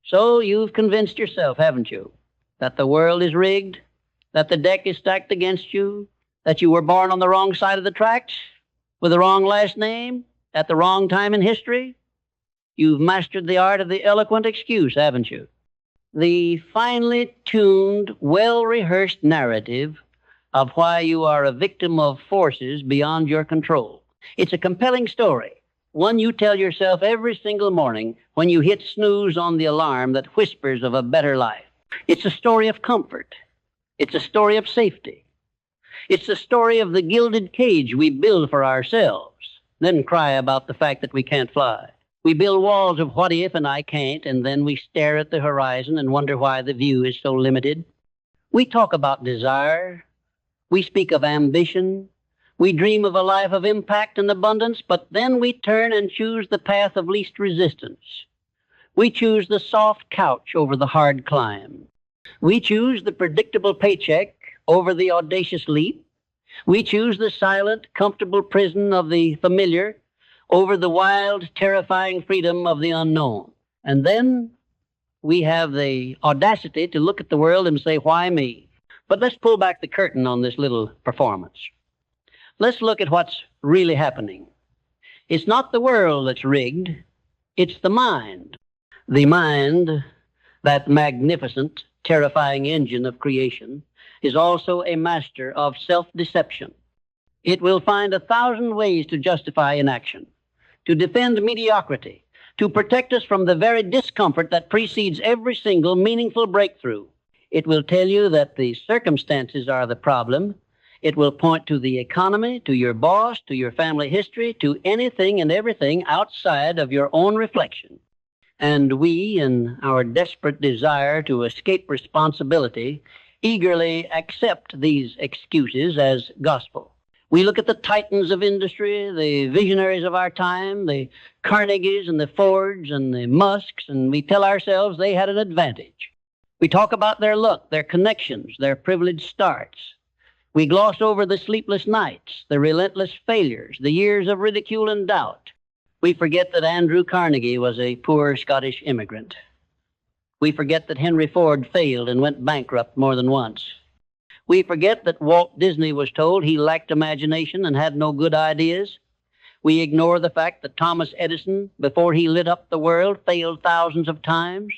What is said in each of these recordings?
So you've convinced yourself, haven't you, that the world is rigged, that the deck is stacked against you, that you were born on the wrong side of the tracks, with the wrong last name, at the wrong time in history? You've mastered the art of the eloquent excuse, haven't you? The finely tuned, well-rehearsed narrative of why you are a victim of forces beyond your control. It's a compelling story, one you tell yourself every single morning when you hit snooze on the alarm that whispers of a better life. It's a story of comfort. It's a story of safety. It's the story of the gilded cage we build for ourselves, then cry about the fact that we can't fly. We build walls of what if and I can't, and then we stare at the horizon and wonder why the view is so limited. We talk about desire. We speak of ambition. We dream of a life of impact and abundance, but then we turn and choose the path of least resistance. We choose the soft couch over the hard climb. We choose the predictable paycheck over the audacious leap. We choose the silent, comfortable prison of the familiar over the wild, terrifying freedom of the unknown. And then we have the audacity to look at the world and say, why me? But let's pull back the curtain on this little performance. Let's look at what's really happening. It's not the world that's rigged, it's the mind. The mind, that magnificent, terrifying engine of creation, is also a master of self-deception. It will find 1,000 ways to justify inaction, to defend mediocrity, to protect us from the very discomfort that precedes every single meaningful breakthrough. It will tell you that the circumstances are the problem. It will point to the economy, to your boss, to your family history, to anything and everything outside of your own reflection. And we, in our desperate desire to escape responsibility, eagerly accept these excuses as gospel. We look at the titans of industry, the visionaries of our time, the Carnegies and the Fords and the Musks, and we tell ourselves they had an advantage. We talk about their luck, their connections, their privileged starts. We gloss over the sleepless nights, the relentless failures, the years of ridicule and doubt. We forget that Andrew Carnegie was a poor Scottish immigrant. We forget that Henry Ford failed and went bankrupt more than once. We forget that Walt Disney was told he lacked imagination and had no good ideas. We ignore the fact that Thomas Edison, before he lit up the world, failed thousands of times.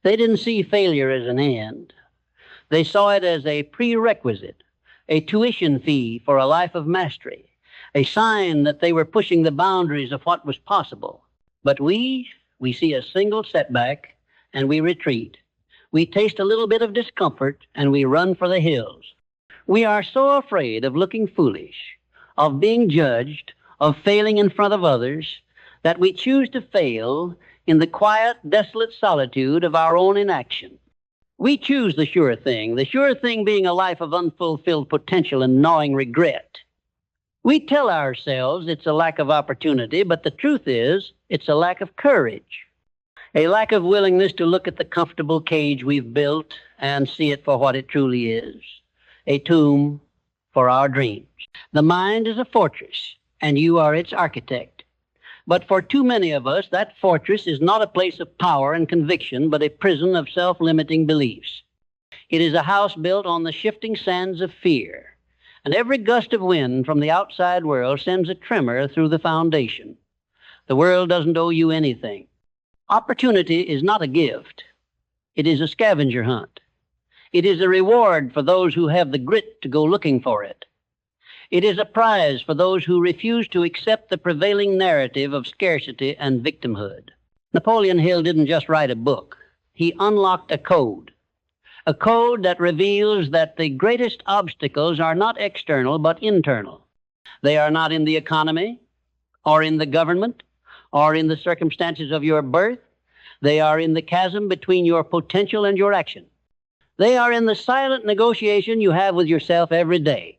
They didn't see failure as an end. They saw it as a prerequisite, a tuition fee for a life of mastery, a sign that they were pushing the boundaries of what was possible. But we see a single setback and we retreat. We taste a little bit of discomfort and we run for the hills. We are so afraid of looking foolish, of being judged, of failing in front of others, that we choose to fail in the quiet, desolate solitude of our own inaction. We choose the sure thing being a life of unfulfilled potential and gnawing regret. We tell ourselves it's a lack of opportunity, but the truth is it's a lack of courage, a lack of willingness to look at the comfortable cage we've built and see it for what it truly is, a tomb for our dreams. The mind is a fortress, and you are its architect. But for too many of us, that fortress is not a place of power and conviction, but a prison of self-limiting beliefs. It is a house built on the shifting sands of fear, and every gust of wind from the outside world sends a tremor through the foundation. The world doesn't owe you anything. Opportunity is not a gift. It is a scavenger hunt. It is a reward for those who have the grit to go looking for it. It is a prize for those who refuse to accept the prevailing narrative of scarcity and victimhood. Napoleon Hill didn't just write a book. He unlocked a code that reveals that the greatest obstacles are not external but internal. They are not in the economy or in the government or in the circumstances of your birth. They are in the chasm between your potential and your action. They are in the silent negotiation you have with yourself every day,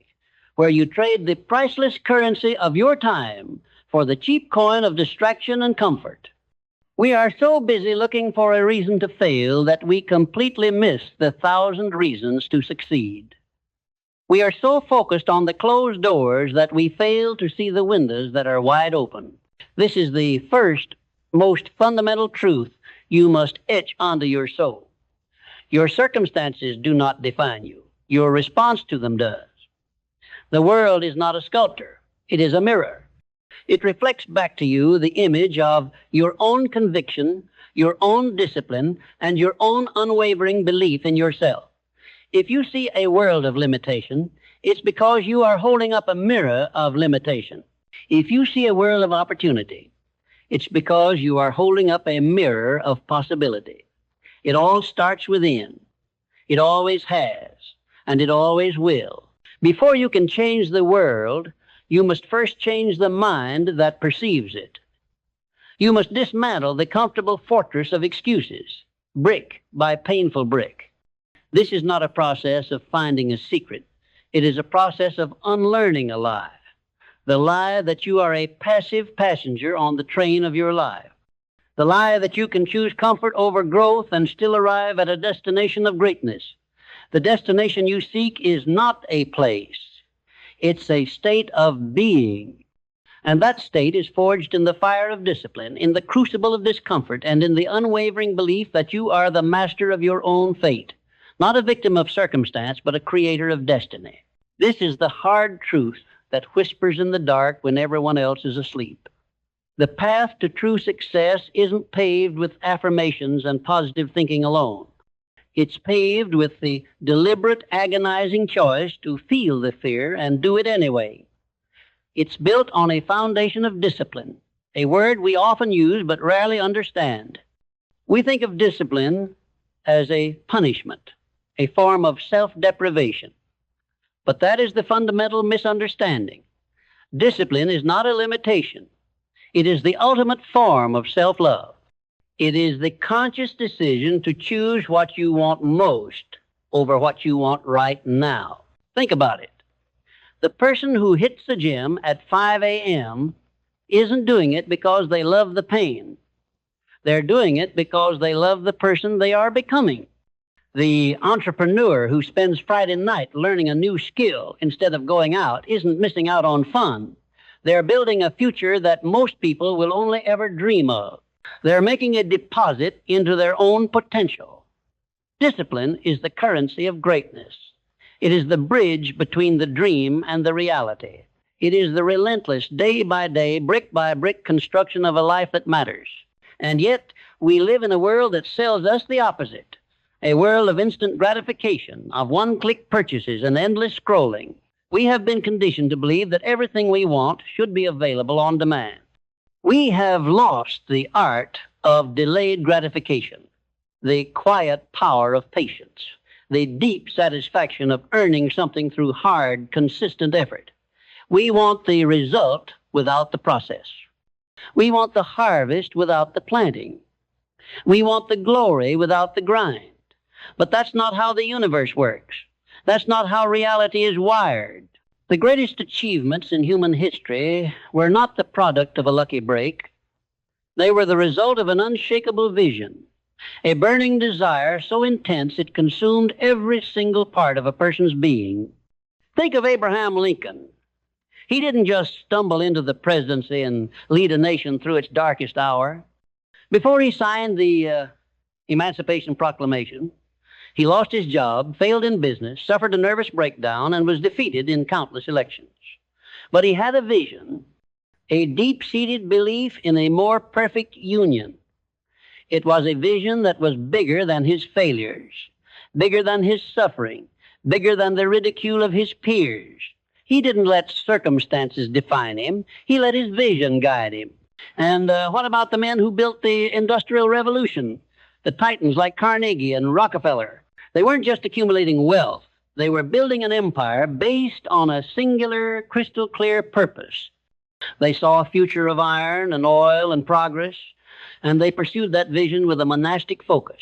where you trade the priceless currency of your time for the cheap coin of distraction and comfort. We are so busy looking for a reason to fail that we completely miss the 1,000 reasons to succeed. We are so focused on the closed doors that we fail to see the windows that are wide open. This is the first, most fundamental truth you must etch onto your soul. Your circumstances do not define you. Your response to them does. The world is not a sculptor. It is a mirror. It reflects back to you the image of your own conviction, your own discipline, and your own unwavering belief in yourself. If you see a world of limitation, it's because you are holding up a mirror of limitation. If you see a world of opportunity, it's because you are holding up a mirror of possibility. It all starts within. It always has, and it always will. Before you can change the world, you must first change the mind that perceives it. You must dismantle the comfortable fortress of excuses, brick by painful brick. This is not a process of finding a secret. It is a process of unlearning a lie. The lie that you are a passive passenger on the train of your life. The lie that you can choose comfort over growth and still arrive at a destination of greatness. The destination you seek is not a place. It's a state of being. And that state is forged in the fire of discipline, in the crucible of discomfort, and in the unwavering belief that you are the master of your own fate. Not a victim of circumstance, but a creator of destiny. This is the hard truth that whispers in the dark when everyone else is asleep. The path to true success isn't paved with affirmations and positive thinking alone. It's paved with the deliberate, agonizing choice to feel the fear and do it anyway. It's built on a foundation of discipline, a word we often use but rarely understand. We think of discipline as a punishment, a form of self-deprivation. But that is the fundamental misunderstanding. Discipline is not a limitation. It is the ultimate form of self-love. It is the conscious decision to choose what you want most over what you want right now. Think about it. The person who hits the gym at 5 a.m. isn't doing it because they love the pain. They're doing it because they love the person they are becoming. The entrepreneur who spends Friday night learning a new skill instead of going out isn't missing out on fun. They're building a future that most people will only ever dream of. They're making a deposit into their own potential. Discipline is the currency of greatness. It is the bridge between the dream and the reality. It is the relentless, day by day, brick by brick construction of a life that matters. And yet, we live in a world that sells us the opposite. A world of instant gratification, of one-click purchases and endless scrolling. We have been conditioned to believe that everything we want should be available on demand. We have lost the art of delayed gratification, the quiet power of patience, the deep satisfaction of earning something through hard, consistent effort. We want the result without the process. We want the harvest without the planting. We want the glory without the grind. But that's not how the universe works. That's not how reality is wired. The greatest achievements in human history were not the product of a lucky break. They were the result of an unshakable vision, a burning desire so intense it consumed every single part of a person's being. Think of Abraham Lincoln. He didn't just stumble into the presidency and lead a nation through its darkest hour. Before he signed the Emancipation Proclamation, he lost his job, failed in business, suffered a nervous breakdown, and was defeated in countless elections. But he had a vision, a deep-seated belief in a more perfect union. It was a vision that was bigger than his failures, bigger than his suffering, bigger than the ridicule of his peers. He didn't let circumstances define him. He let his vision guide him. And what about the men who built the Industrial Revolution? The titans like Carnegie and Rockefeller. They weren't just accumulating wealth. They were building an empire based on a singular, crystal-clear purpose. They saw a future of iron and oil and progress, and they pursued that vision with a monastic focus.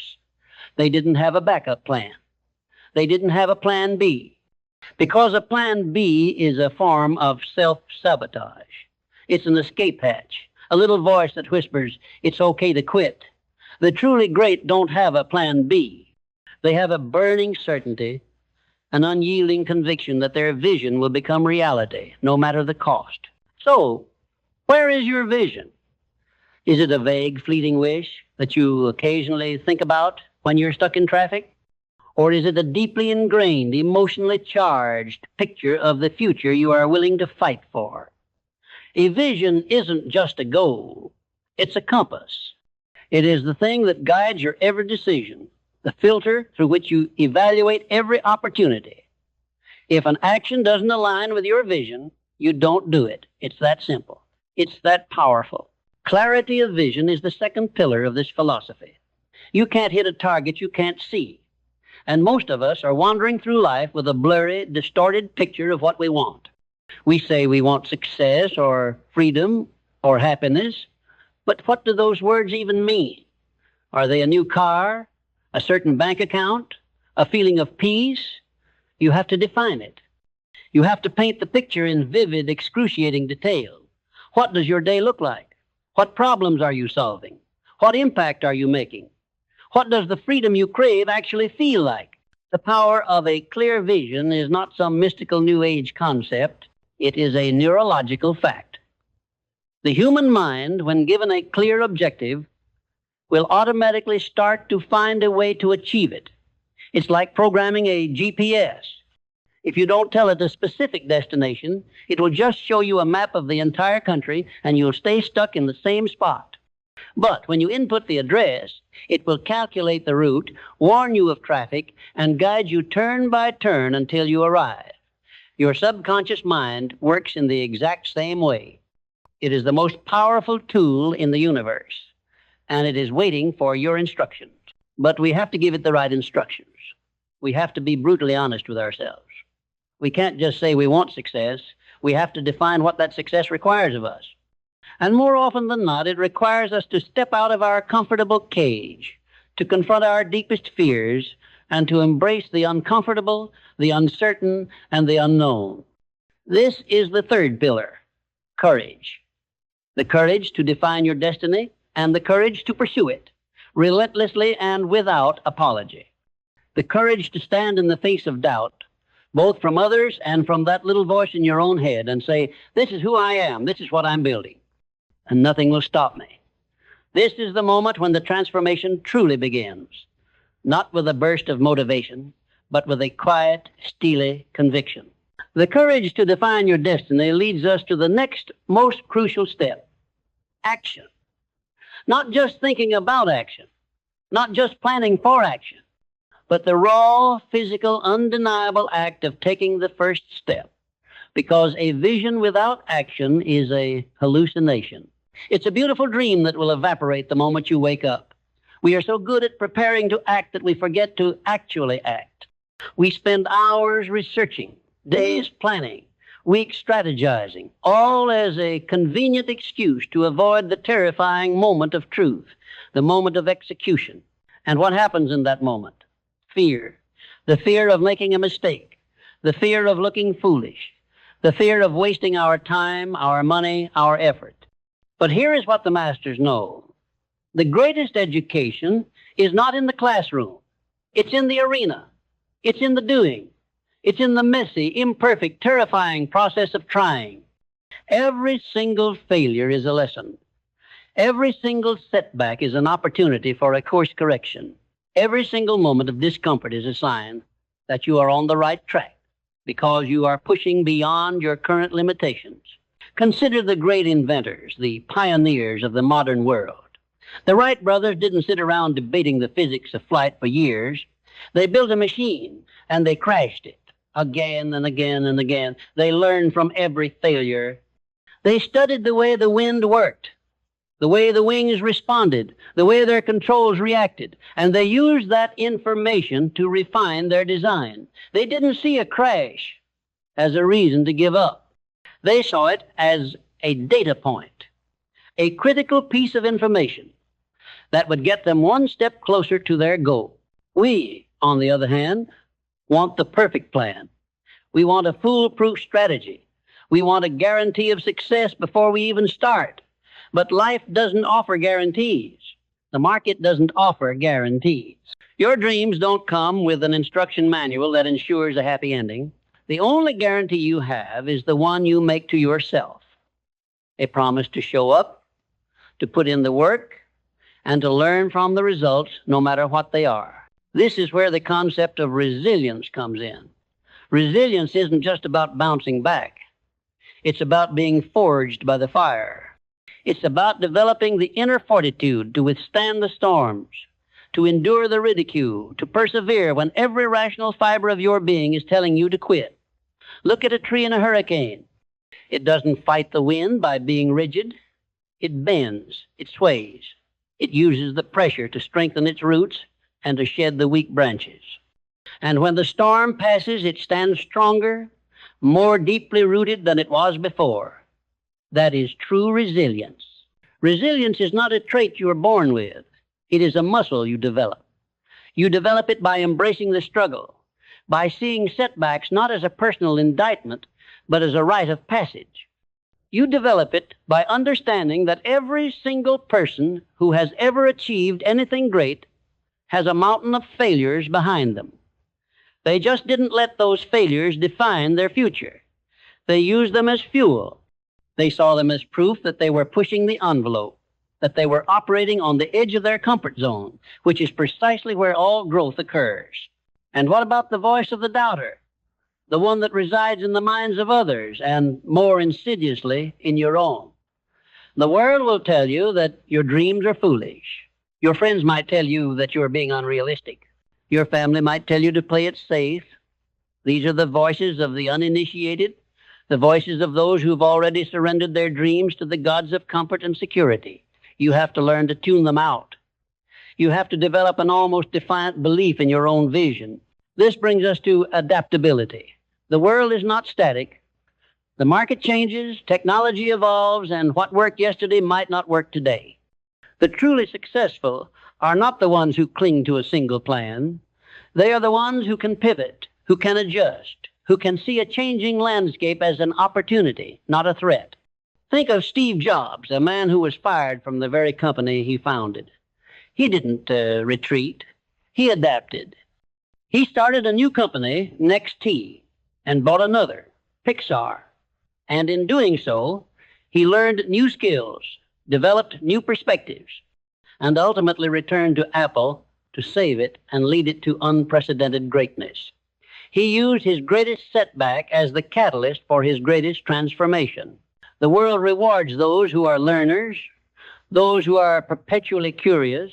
They didn't have a backup plan. They didn't have a plan B, because a plan B is a form of self-sabotage. It's an escape hatch, a little voice that whispers, it's okay to quit. The truly great don't have a plan B. They have a burning certainty, an unyielding conviction that their vision will become reality, no matter the cost. So, where is your vision? Is it a vague, fleeting wish that you occasionally think about when you're stuck in traffic? Or is it a deeply ingrained, emotionally charged picture of the future you are willing to fight for? A vision isn't just a goal. It's a compass. It is the thing that guides your every decision, the filter through which you evaluate every opportunity. If an action doesn't align with your vision, you don't do it. It's that simple. It's that powerful. Clarity of vision is the second pillar of this philosophy. You can't hit a target you can't see. And most of us are wandering through life with a blurry, distorted picture of what we want. We say we want success or freedom or happiness, but what do those words even mean? Are they a new car, a certain bank account, a feeling of peace? You have to define it. You have to paint the picture in vivid, excruciating detail. What does your day look like? What problems are you solving? What impact are you making? What does the freedom you crave actually feel like? The power of a clear vision is not some mystical New Age concept. It is a neurological fact. The human mind, when given a clear objective, will automatically start to find a way to achieve it. It's like programming a GPS. If you don't tell it a specific destination, it will just show you a map of the entire country and you'll stay stuck in the same spot. But when you input the address, it will calculate the route, warn you of traffic, and guide you turn by turn until you arrive. Your subconscious mind works in the exact same way. It is the most powerful tool in the universe, and it is waiting for your instructions. But we have to give it the right instructions. We have to be brutally honest with ourselves. We can't just say we want success. We have to define what that success requires of us. And more often than not, it requires us to step out of our comfortable cage, to confront our deepest fears, and to embrace the uncomfortable, the uncertain, and the unknown. This is the third pillar, courage. The courage to define your destiny and the courage to pursue it, relentlessly and without apology. The courage to stand in the face of doubt, both from others and from that little voice in your own head, and say, this is who I am, this is what I'm building, and nothing will stop me. This is the moment when the transformation truly begins, not with a burst of motivation, but with a quiet, steely conviction. The courage to define your destiny leads us to the next most crucial step, action. Not just thinking about action, not just planning for action, but the raw, physical, undeniable act of taking the first step. Because a vision without action is a hallucination. It's a beautiful dream that will evaporate the moment you wake up. We are so good at preparing to act that we forget to actually act. We spend hours researching, days planning, weeks strategizing, all as a convenient excuse to avoid the terrifying moment of truth, the moment of execution. And what happens in that moment? Fear. The fear of making a mistake, the fear of looking foolish, the fear of wasting our time, our money, our effort. But here is what the masters know. The greatest education is not in the classroom. It's in the arena. It's in the doing. It's in the messy, imperfect, terrifying process of trying. Every single failure is a lesson. Every single setback is an opportunity for a course correction. Every single moment of discomfort is a sign that you are on the right track because you are pushing beyond your current limitations. Consider the great inventors, the pioneers of the modern world. The Wright brothers didn't sit around debating the physics of flight for years. They built a machine and they crashed it again and again and again. They learned from every failure. They studied the way the wind worked, the way the wings responded, the way their controls reacted, and they used that information to refine their design. They didn't see a crash as a reason to give up. They saw it as a data point, a critical piece of information that would get them one step closer to their goal. We, on the other hand, want the perfect plan. We want a foolproof strategy. We want a guarantee of success before we even start. But life doesn't offer guarantees. The market doesn't offer guarantees. Your dreams don't come with an instruction manual that ensures a happy ending. The only guarantee you have is the one you make to yourself. A promise to show up, to put in the work, and to learn from the results no matter what they are. This is where the concept of resilience comes in. Resilience isn't just about bouncing back. It's about being forged by the fire. It's about developing the inner fortitude to withstand the storms, to endure the ridicule, to persevere when every rational fiber of your being is telling you to quit. Look at a tree in a hurricane. It doesn't fight the wind by being rigid. It bends, it sways. It uses the pressure to strengthen its roots and to shed the weak branches. And when the storm passes, it stands stronger, more deeply rooted than it was before. That is true resilience. Resilience is not a trait you are born with. It is a muscle you develop. You develop it by embracing the struggle, by seeing setbacks not as a personal indictment, but as a rite of passage. You develop it by understanding that every single person who has ever achieved anything great has a mountain of failures behind them. They just didn't let those failures define their future. They used them as fuel. They saw them as proof that they were pushing the envelope, that they were operating on the edge of their comfort zone, which is precisely where all growth occurs. And what about the voice of the doubter? The one that resides in the minds of others and, more insidiously, in your own. The world will tell you that your dreams are foolish. Your friends might tell you that you are being unrealistic. Your family might tell you to play it safe. These are the voices of the uninitiated, the voices of those who've already surrendered their dreams to the gods of comfort and security. You have to learn to tune them out. You have to develop an almost defiant belief in your own vision. This brings us to adaptability. The world is not static. The market changes, technology evolves, and what worked yesterday might not work today. The truly successful are not the ones who cling to a single plan. They are the ones who can pivot, who can adjust, who can see a changing landscape as an opportunity, not a threat. Think of Steve Jobs, a man who was fired from the very company he founded. He didn't retreat. He adapted. He started a new company, NextT, and bought another, Pixar. And in doing so, he learned new skills, developed new perspectives, and ultimately returned to Apple to save it and lead it to unprecedented greatness. He used his greatest setback as the catalyst for his greatest transformation. The world rewards those who are learners, those who are perpetually curious,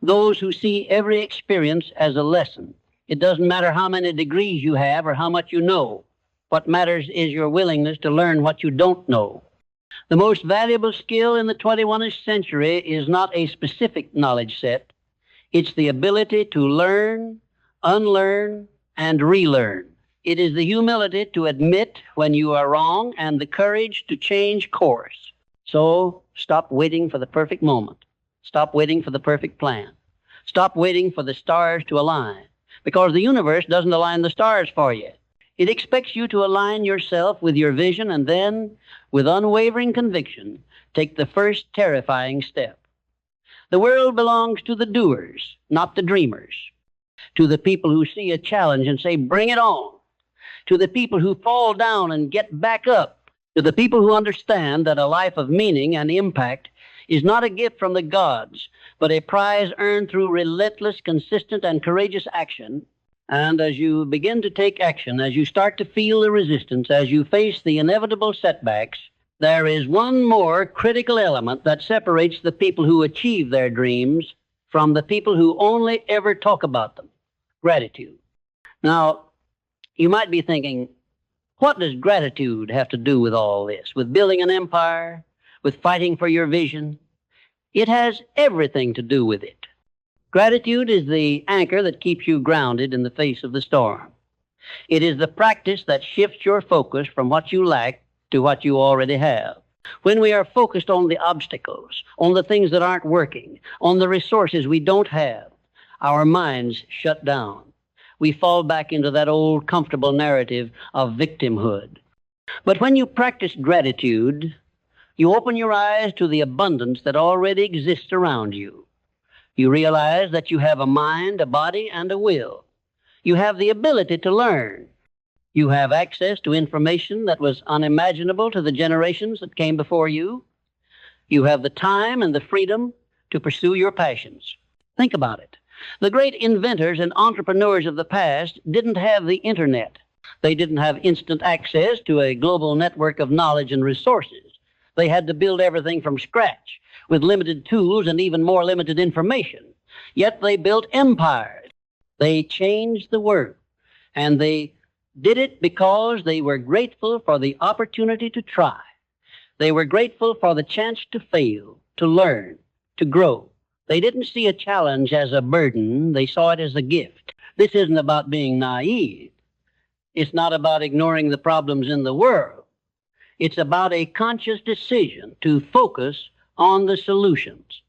those who see every experience as a lesson. It doesn't matter how many degrees you have or how much you know. What matters is your willingness to learn what you don't know. The most valuable skill in the 21st century is not a specific knowledge set. It's the ability to learn, unlearn, and relearn. It is the humility to admit when you are wrong and the courage to change course. So stop waiting for the perfect moment. Stop waiting for the perfect plan. Stop waiting for the stars to align, because the universe doesn't align the stars for you. It expects you to align yourself with your vision and then, with unwavering conviction, take the first terrifying step. The world belongs to the doers, not the dreamers. To the people who see a challenge and say, bring it on. To the people who fall down and get back up. To the people who understand that a life of meaning and impact is not a gift from the gods, but a prize earned through relentless, consistent, and courageous action. And as you begin to take action, as you start to feel the resistance, as you face the inevitable setbacks, there is one more critical element that separates the people who achieve their dreams from the people who only ever talk about them: gratitude. Now, you might be thinking, what does gratitude have to do with all this, with building an empire, with fighting for your vision? It has everything to do with it. Gratitude is the anchor that keeps you grounded in the face of the storm. It is the practice that shifts your focus from what you lack to what you already have. When we are focused on the obstacles, on the things that aren't working, on the resources we don't have, our minds shut down. We fall back into that old comfortable narrative of victimhood. But when you practice gratitude, you open your eyes to the abundance that already exists around you. You realize that you have a mind, a body, and a will. You have the ability to learn. You have access to information that was unimaginable to the generations that came before you. You have the time and the freedom to pursue your passions. Think about it. The great inventors and entrepreneurs of the past didn't have the internet. They didn't have instant access to a global network of knowledge and resources. They had to build everything from scratch with limited tools and even more limited information. Yet they built empires. They changed the world. And they did it because they were grateful for the opportunity to try. They were grateful for the chance to fail, to learn, to grow. They didn't see a challenge as a burden. They saw it as a gift. This isn't about being naive. It's not about ignoring the problems in the world. It's about a conscious decision to focus on the solutions.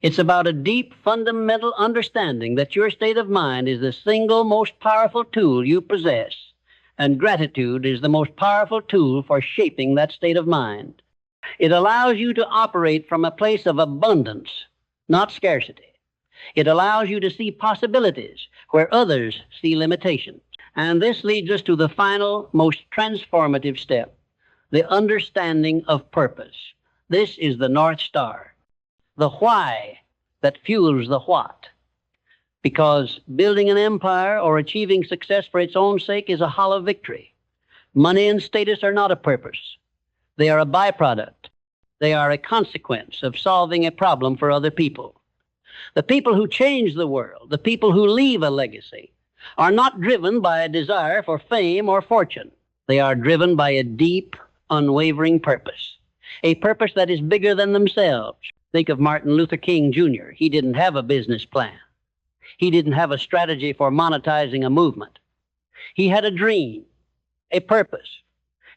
It's about a deep, fundamental understanding that your state of mind is the single most powerful tool you possess, and gratitude is the most powerful tool for shaping that state of mind. It allows you to operate from a place of abundance, not scarcity. It allows you to see possibilities where others see limitations. And this leads us to the final, most transformative step, the understanding of purpose. This is the North Star, the why that fuels the what. Because building an empire or achieving success for its own sake is a hollow victory. Money and status are not a purpose. They are a byproduct. They are a consequence of solving a problem for other people. The people who change the world, the people who leave a legacy, are not driven by a desire for fame or fortune. They are driven by a deep, unwavering purpose, a purpose that is bigger than themselves. Think of Martin Luther King Jr. He didn't have a business plan. He didn't have a strategy for monetizing a movement. He had a dream, a purpose,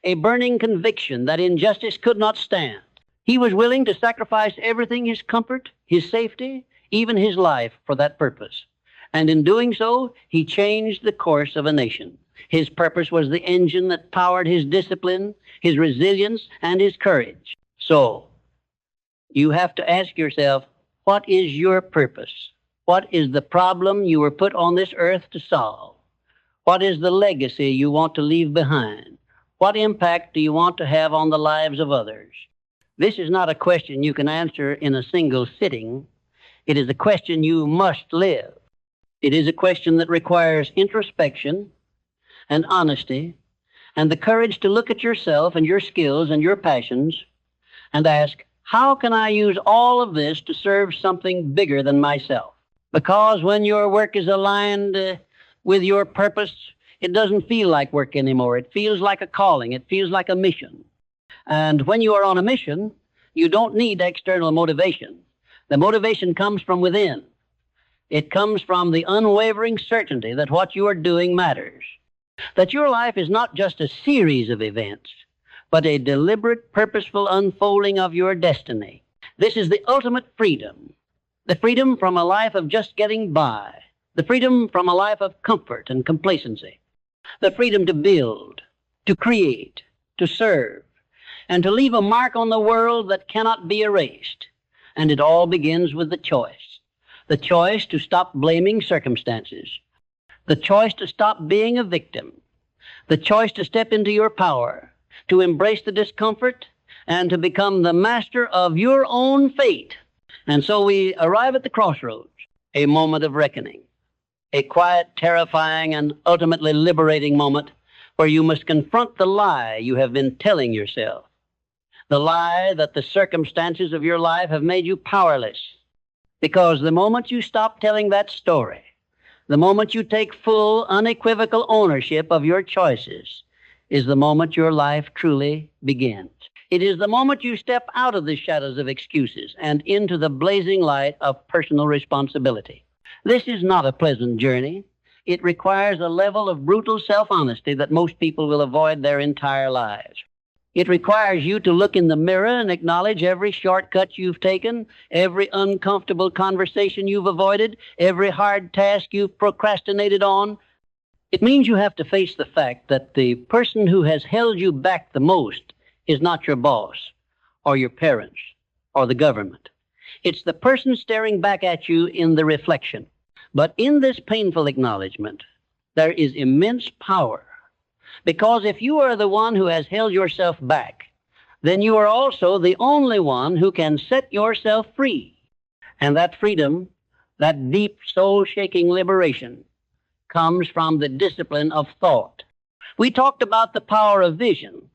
a burning conviction that injustice could not stand. He was willing to sacrifice everything, his comfort, his safety, even his life, for that purpose. And in doing so, he changed the course of a nation. His purpose was the engine that powered his discipline, his resilience, and his courage. So, you have to ask yourself, what is your purpose? What is the problem you were put on this earth to solve? What is the legacy you want to leave behind? What impact do you want to have on the lives of others? This is not a question you can answer in a single sitting. It is a question you must live. It is a question that requires introspection and honesty and the courage to look at yourself and your skills and your passions and ask, how can I use all of this to serve something bigger than myself? Because when your work is aligned with your purpose, it doesn't feel like work anymore. It feels like a calling. It feels like a mission. And when you are on a mission, you don't need external motivation. The motivation comes from within. It comes from the unwavering certainty that what you are doing matters, that your life is not just a series of events, but a deliberate, purposeful unfolding of your destiny. This is the ultimate freedom, the freedom from a life of just getting by, the freedom from a life of comfort and complacency, the freedom to build, to create, to serve, and to leave a mark on the world that cannot be erased. And it all begins with the choice to stop blaming circumstances, the choice to stop being a victim, the choice to step into your power, to embrace the discomfort, and to become the master of your own fate. And so we arrive at the crossroads, a moment of reckoning, a quiet, terrifying, and ultimately liberating moment where you must confront the lie you have been telling yourself, the lie that the circumstances of your life have made you powerless. Because the moment you stop telling that story, the moment you take full, unequivocal ownership of your choices, is the moment your life truly begins. It is the moment you step out of the shadows of excuses and into the blazing light of personal responsibility. This is not a pleasant journey. It requires a level of brutal self-honesty that most people will avoid their entire lives. It requires you to look in the mirror and acknowledge every shortcut you've taken, every uncomfortable conversation you've avoided, every hard task you've procrastinated on. It means you have to face the fact that the person who has held you back the most is not your boss or your parents or the government. It's the person staring back at you in the reflection. But in this painful acknowledgement, there is immense power. Because if you are the one who has held yourself back, then you are also the only one who can set yourself free. And that freedom, that deep, soul-shaking liberation, comes from the discipline of thought. We talked about the power of vision,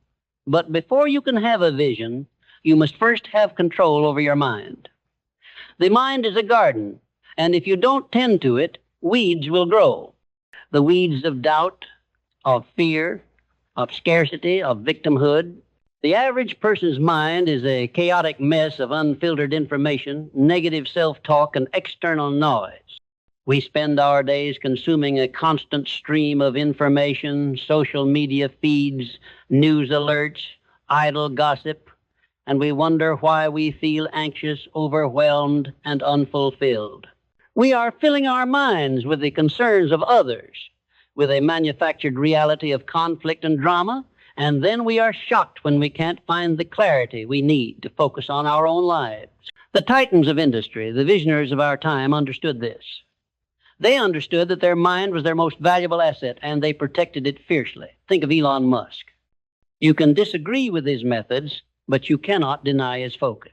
but before you can have a vision, you must first have control over your mind. The mind is a garden, and if you don't tend to it, weeds will grow. The weeds of doubt, of fear, of scarcity, of victimhood. The average person's mind is a chaotic mess of unfiltered information, negative self-talk, and external noise. We spend our days consuming a constant stream of information, social media feeds, news alerts, idle gossip, and we wonder why we feel anxious, overwhelmed, and unfulfilled. We are filling our minds with the concerns of others, with a manufactured reality of conflict and drama, and then we are shocked when we can't find the clarity we need to focus on our own lives. The titans of industry, the visionaries of our time, understood this. They understood that their mind was their most valuable asset, and they protected it fiercely. Think of Elon Musk. You can disagree with his methods, but you cannot deny his focus.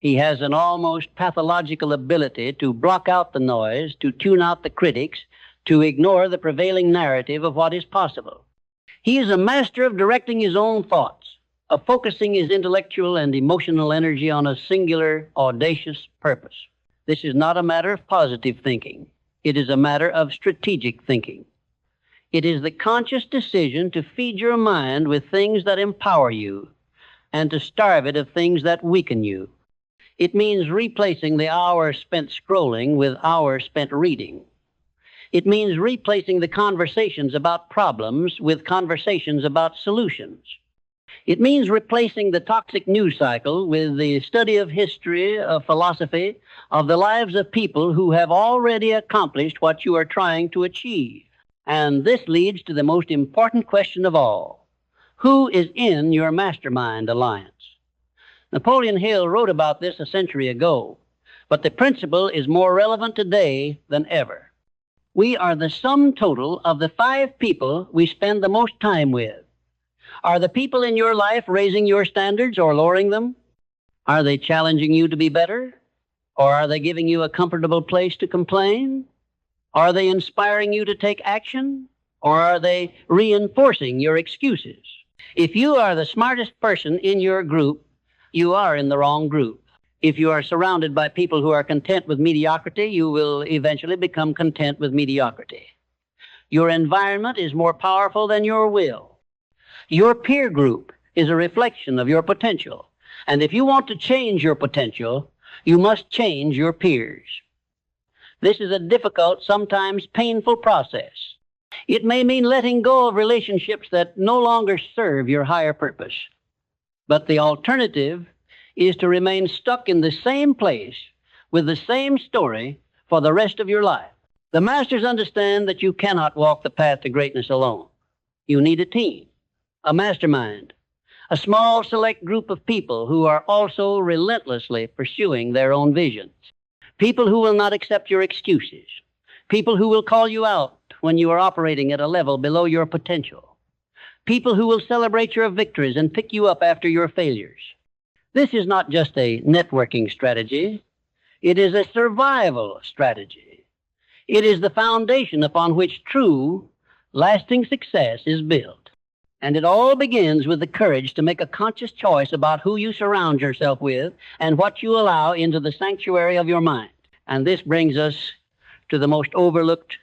He has an almost pathological ability to block out the noise, to tune out the critics, to ignore the prevailing narrative of what is possible. He is a master of directing his own thoughts, of focusing his intellectual and emotional energy on a singular, audacious purpose. This is not a matter of positive thinking. It is a matter of strategic thinking. It is the conscious decision to feed your mind with things that empower you and to starve it of things that weaken you. It means replacing the hours spent scrolling with hours spent reading. It means replacing the conversations about problems with conversations about solutions. It means replacing the toxic news cycle with the study of history, of philosophy, of the lives of people who have already accomplished what you are trying to achieve. And this leads to the most important question of all. Who is in your mastermind alliance? Napoleon Hill wrote about this a century ago, but the principle is more relevant today than ever. We are the sum total of the 5 people we spend the most time with. Are the people in your life raising your standards or lowering them? Are they challenging you to be better? Or are they giving you a comfortable place to complain? Are they inspiring you to take action? Or are they reinforcing your excuses? If you are the smartest person in your group, you are in the wrong group. If you are surrounded by people who are content with mediocrity, you will eventually become content with mediocrity. Your environment is more powerful than your will. Your peer group is a reflection of your potential. And if you want to change your potential, you must change your peers. This is a difficult, sometimes painful process. It may mean letting go of relationships that no longer serve your higher purpose. But the alternative is to remain stuck in the same place with the same story for the rest of your life. The masters understand that you cannot walk the path to greatness alone. You need a team, a mastermind, a small select group of people who are also relentlessly pursuing their own visions. People who will not accept your excuses. People who will call you out when you are operating at a level below your potential. People who will celebrate your victories and pick you up after your failures. This is not just a networking strategy. It is a survival strategy. It is the foundation upon which true, lasting success is built. And it all begins with the courage to make a conscious choice about who you surround yourself with and what you allow into the sanctuary of your mind. And this brings us to the most overlooked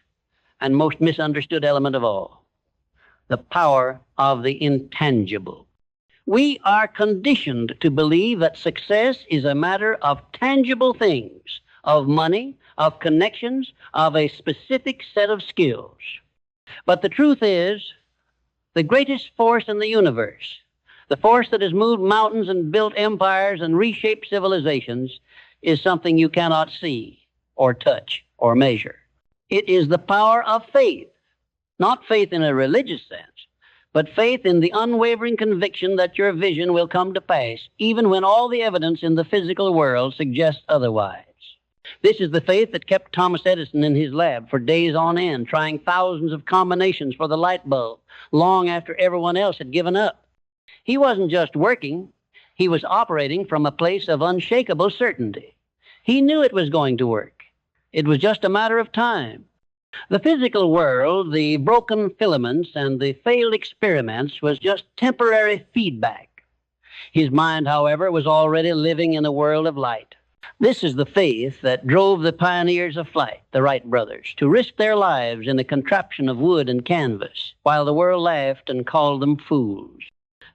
and most misunderstood element of all, the power of the intangible. We are conditioned to believe that success is a matter of tangible things, of money, of connections, of a specific set of skills. But the truth is, the greatest force in the universe, the force that has moved mountains and built empires and reshaped civilizations, is something you cannot see or touch or measure. It is the power of faith, not faith in a religious sense, but faith in the unwavering conviction that your vision will come to pass, even when all the evidence in the physical world suggests otherwise. This is the faith that kept Thomas Edison in his lab for days on end, trying thousands of combinations for the light bulb, long after everyone else had given up. He wasn't just working, he was operating from a place of unshakable certainty. He knew it was going to work. It was just a matter of time. The physical world, the broken filaments, and the failed experiments was just temporary feedback. His mind, however, was already living in a world of light. This is the faith that drove the pioneers of flight, the Wright brothers, to risk their lives in a contraption of wood and canvas, while the world laughed and called them fools.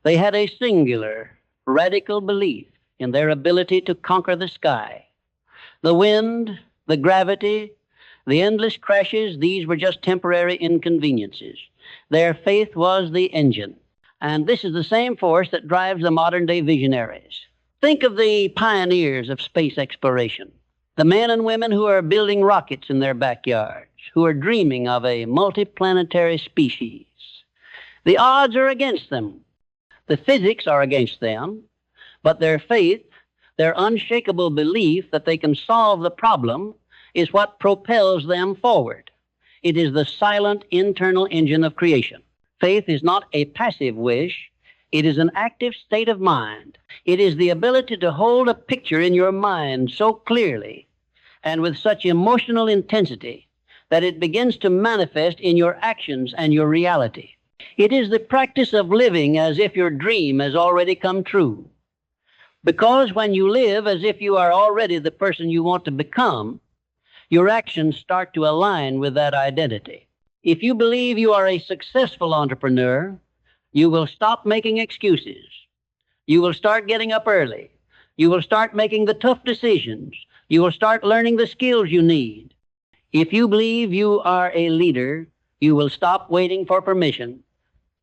They had a singular, radical belief in their ability to conquer the sky. The wind, the gravity, the endless crashes, these were just temporary inconveniences. Their faith was the engine. And this is the same force that drives the modern-day visionaries. Think of the pioneers of space exploration, the men and women who are building rockets in their backyards, who are dreaming of a multiplanetary species. The odds are against them. The physics are against them, but their faith, their unshakable belief that they can solve the problem is what propels them forward. It is the silent internal engine of creation. Faith is not a passive wish. It is an active state of mind. It is the ability to hold a picture in your mind so clearly and with such emotional intensity that it begins to manifest in your actions and your reality. It is the practice of living as if your dream has already come true. Because when you live as if you are already the person you want to become, your actions start to align with that identity. If you believe you are a successful entrepreneur, you will stop making excuses. You will start getting up early. You will start making the tough decisions. You will start learning the skills you need. If you believe you are a leader, you will stop waiting for permission.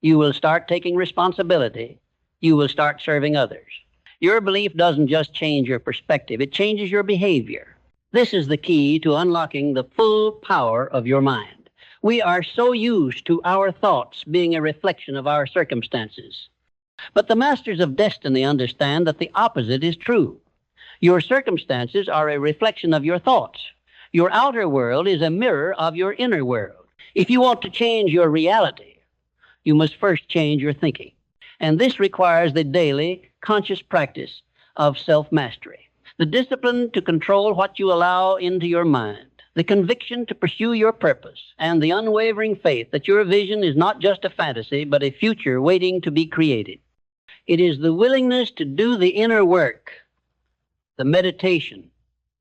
You will start taking responsibility. You will start serving others. Your belief doesn't just change your perspective, it changes your behavior. This is the key to unlocking the full power of your mind. We are so used to our thoughts being a reflection of our circumstances. But the masters of destiny understand that the opposite is true. Your circumstances are a reflection of your thoughts. Your outer world is a mirror of your inner world. If you want to change your reality, you must first change your thinking. And this requires the daily, conscious practice of self-mastery. The discipline to control what you allow into your mind. The conviction to pursue your purpose, and the unwavering faith that your vision is not just a fantasy, but a future waiting to be created. It is the willingness to do the inner work, the meditation,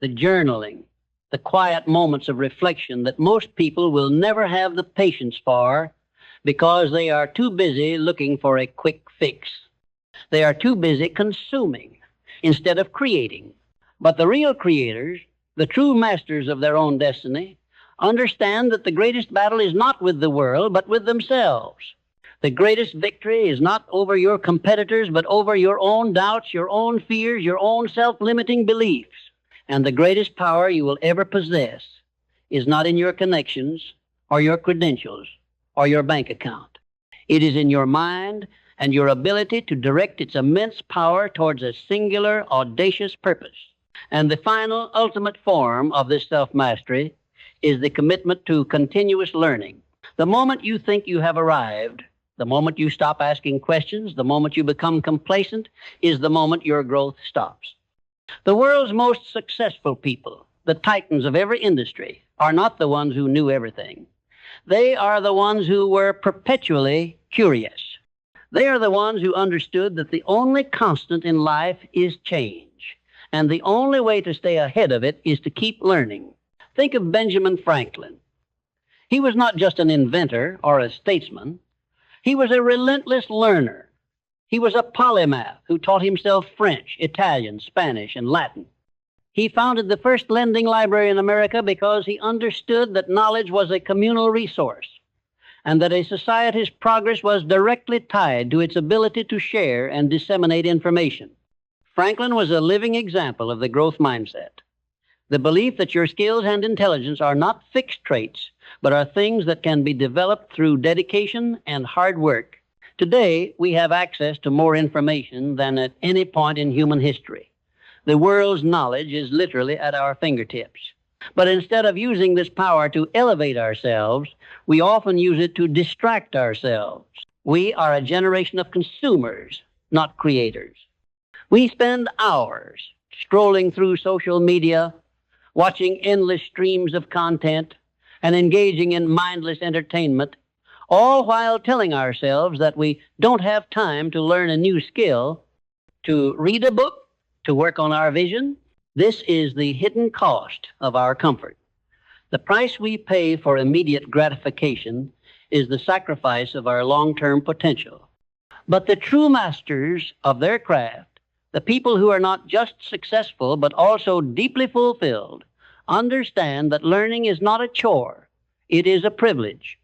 the journaling, the quiet moments of reflection that most people will never have the patience for because they are too busy looking for a quick fix. They are too busy consuming instead of creating. But the real creators, the true masters of their own destiny, understand that the greatest battle is not with the world, but with themselves. The greatest victory is not over your competitors, but over your own doubts, your own fears, your own self-limiting beliefs. And the greatest power you will ever possess is not in your connections or your credentials or your bank account. It is in your mind and your ability to direct its immense power towards a singular, audacious purpose. And the final, ultimate form of this self-mastery is the commitment to continuous learning. The moment you think you have arrived, the moment you stop asking questions, the moment you become complacent, is the moment your growth stops. The world's most successful people, the titans of every industry, are not the ones who knew everything. They are the ones who were perpetually curious. They are the ones who understood that the only constant in life is change. And the only way to stay ahead of it is to keep learning. Think of Benjamin Franklin. He was not just an inventor or a statesman. He was a relentless learner. He was a polymath who taught himself French, Italian, Spanish, and Latin. He founded the first lending library in America because he understood that knowledge was a communal resource and that a society's progress was directly tied to its ability to share and disseminate information. Franklin was a living example of the growth mindset, the belief that your skills and intelligence are not fixed traits, but are things that can be developed through dedication and hard work. Today, we have access to more information than at any point in human history. The world's knowledge is literally at our fingertips. But instead of using this power to elevate ourselves, we often use it to distract ourselves. We are a generation of consumers, not creators. We spend hours scrolling through social media, watching endless streams of content, and engaging in mindless entertainment, all while telling ourselves that we don't have time to learn a new skill, to read a book, to work on our vision. This is the hidden cost of our comfort. The price we pay for immediate gratification is the sacrifice of our long-term potential. But the true masters of their craft, the people who are not just successful but also deeply fulfilled, understand that learning is not a chore. It is a privilege.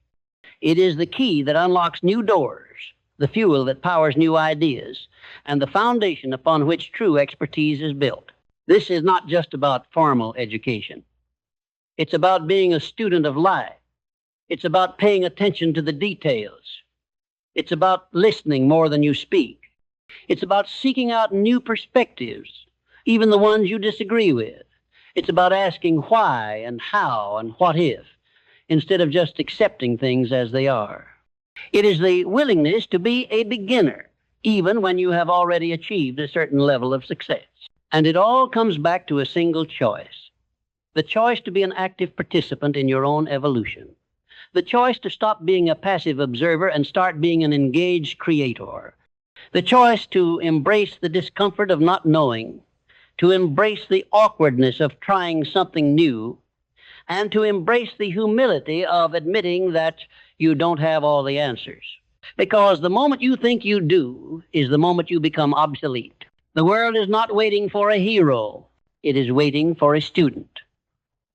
It is the key that unlocks new doors, the fuel that powers new ideas, and the foundation upon which true expertise is built. This is not just about formal education. It's about being a student of life. It's about paying attention to the details. It's about listening more than you speak. It's about seeking out new perspectives, even the ones you disagree with. It's about asking why and how and what if, instead of just accepting things as they are. It is the willingness to be a beginner, even when you have already achieved a certain level of success. And it all comes back to a single choice: the choice to be an active participant in your own evolution, the choice to stop being a passive observer and start being an engaged creator, the choice to embrace the discomfort of not knowing, to embrace the awkwardness of trying something new, and to embrace the humility of admitting that you don't have all the answers. Because the moment you think you do is the moment you become obsolete. The world is not waiting for a hero. It is waiting for a student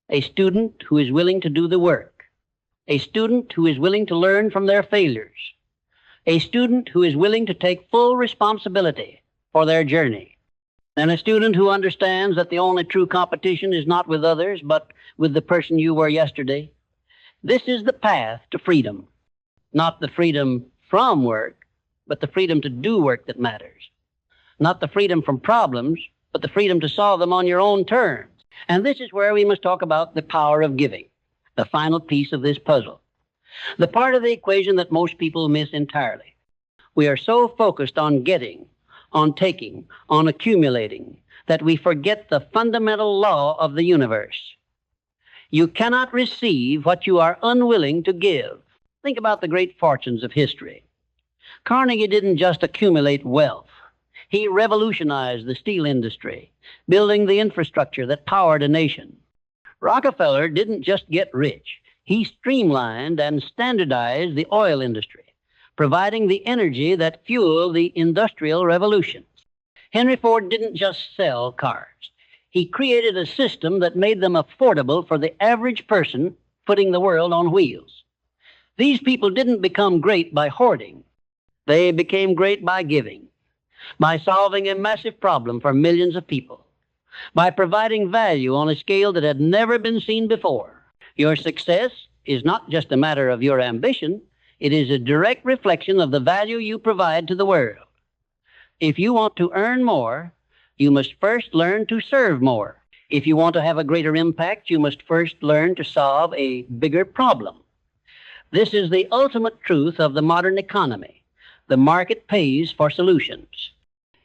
who is willing to do the work, a student who is willing to learn from their failures, a student who is willing to take full responsibility for their journey, and a student who understands that the only true competition is not with others, but with the person you were yesterday. This is the path to freedom, not the freedom from work, but the freedom to do work that matters. Not the freedom from problems, but the freedom to solve them on your own terms. And this is where we must talk about the power of giving, the final piece of this puzzle, the part of the equation that most people miss entirely. We are so focused on getting, on taking, on accumulating, that we forget the fundamental law of the universe. You cannot receive what you are unwilling to give. Think about the great fortunes of history. Carnegie didn't just accumulate wealth. He revolutionized the steel industry, building the infrastructure that powered a nation. Rockefeller didn't just get rich. He streamlined and standardized the oil industry, providing the energy that fueled the industrial revolution. Henry Ford didn't just sell cars. He created a system that made them affordable for the average person, putting the world on wheels. These people didn't become great by hoarding. They became great by giving, by solving a massive problem for millions of people, by providing value on a scale that had never been seen before. Your success is not just a matter of your ambition. It is a direct reflection of the value you provide to the world. If you want to earn more, you must first learn to serve more. If you want to have a greater impact, you must first learn to solve a bigger problem. This is the ultimate truth of the modern economy. The market pays for solutions.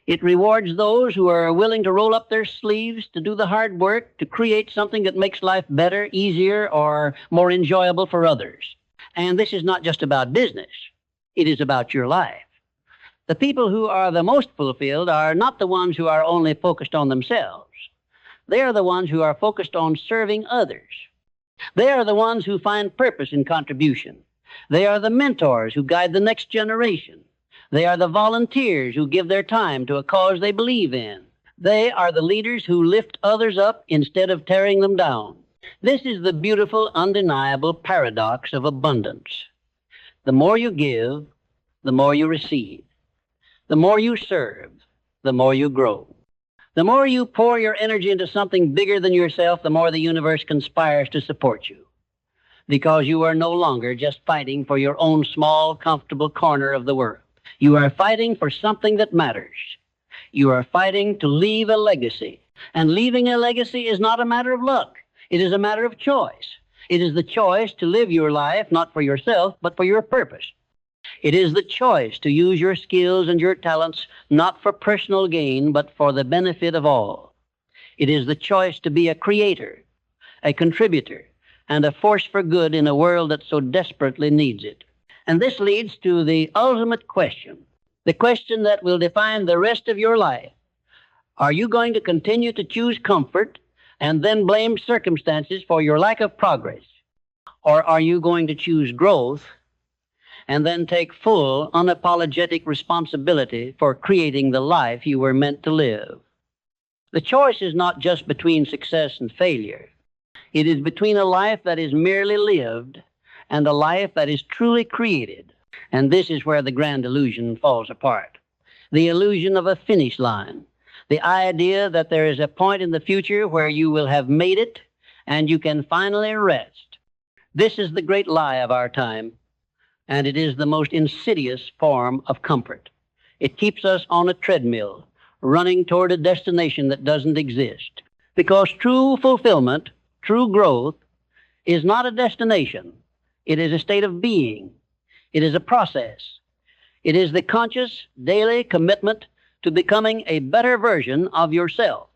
It rewards those who are willing to roll up their sleeves, to do the hard work, to create something that makes life better, easier, or more enjoyable for others. And this is not just about business. It is about your life. The people who are the most fulfilled are not the ones who are only focused on themselves. They are the ones who are focused on serving others. They are the ones who find purpose in contribution. They are the mentors who guide the next generation. They are the volunteers who give their time to a cause they believe in. They are the leaders who lift others up instead of tearing them down. This is the beautiful, undeniable paradox of abundance. The more you give, the more you receive. The more you serve, the more you grow. The more you pour your energy into something bigger than yourself, the more the universe conspires to support you. Because you are no longer just fighting for your own small, comfortable corner of the world. You are fighting for something that matters. You are fighting to leave a legacy. And leaving a legacy is not a matter of luck. It is a matter of choice. It is the choice to live your life not for yourself, but for your purpose. It is the choice to use your skills and your talents not for personal gain, but for the benefit of all. It is the choice to be a creator, a contributor, and a force for good in a world that so desperately needs it. And this leads to the ultimate question, the question that will define the rest of your life. Are you going to continue to choose comfort and then blame circumstances for your lack of progress? Or are you going to choose growth and then take full, unapologetic responsibility for creating the life you were meant to live? The choice is not just between success and failure. It is between a life that is merely lived and a life that is truly created. And this is where the grand illusion falls apart. The illusion of a finish line. The idea that there is a point in the future where you will have made it and you can finally rest. This is the great lie of our time, and it is the most insidious form of comfort. It keeps us on a treadmill, running toward a destination that doesn't exist. Because true fulfillment, true growth, is not a destination. It is a state of being. It is a process. It is the conscious, daily commitment to becoming a better version of yourself.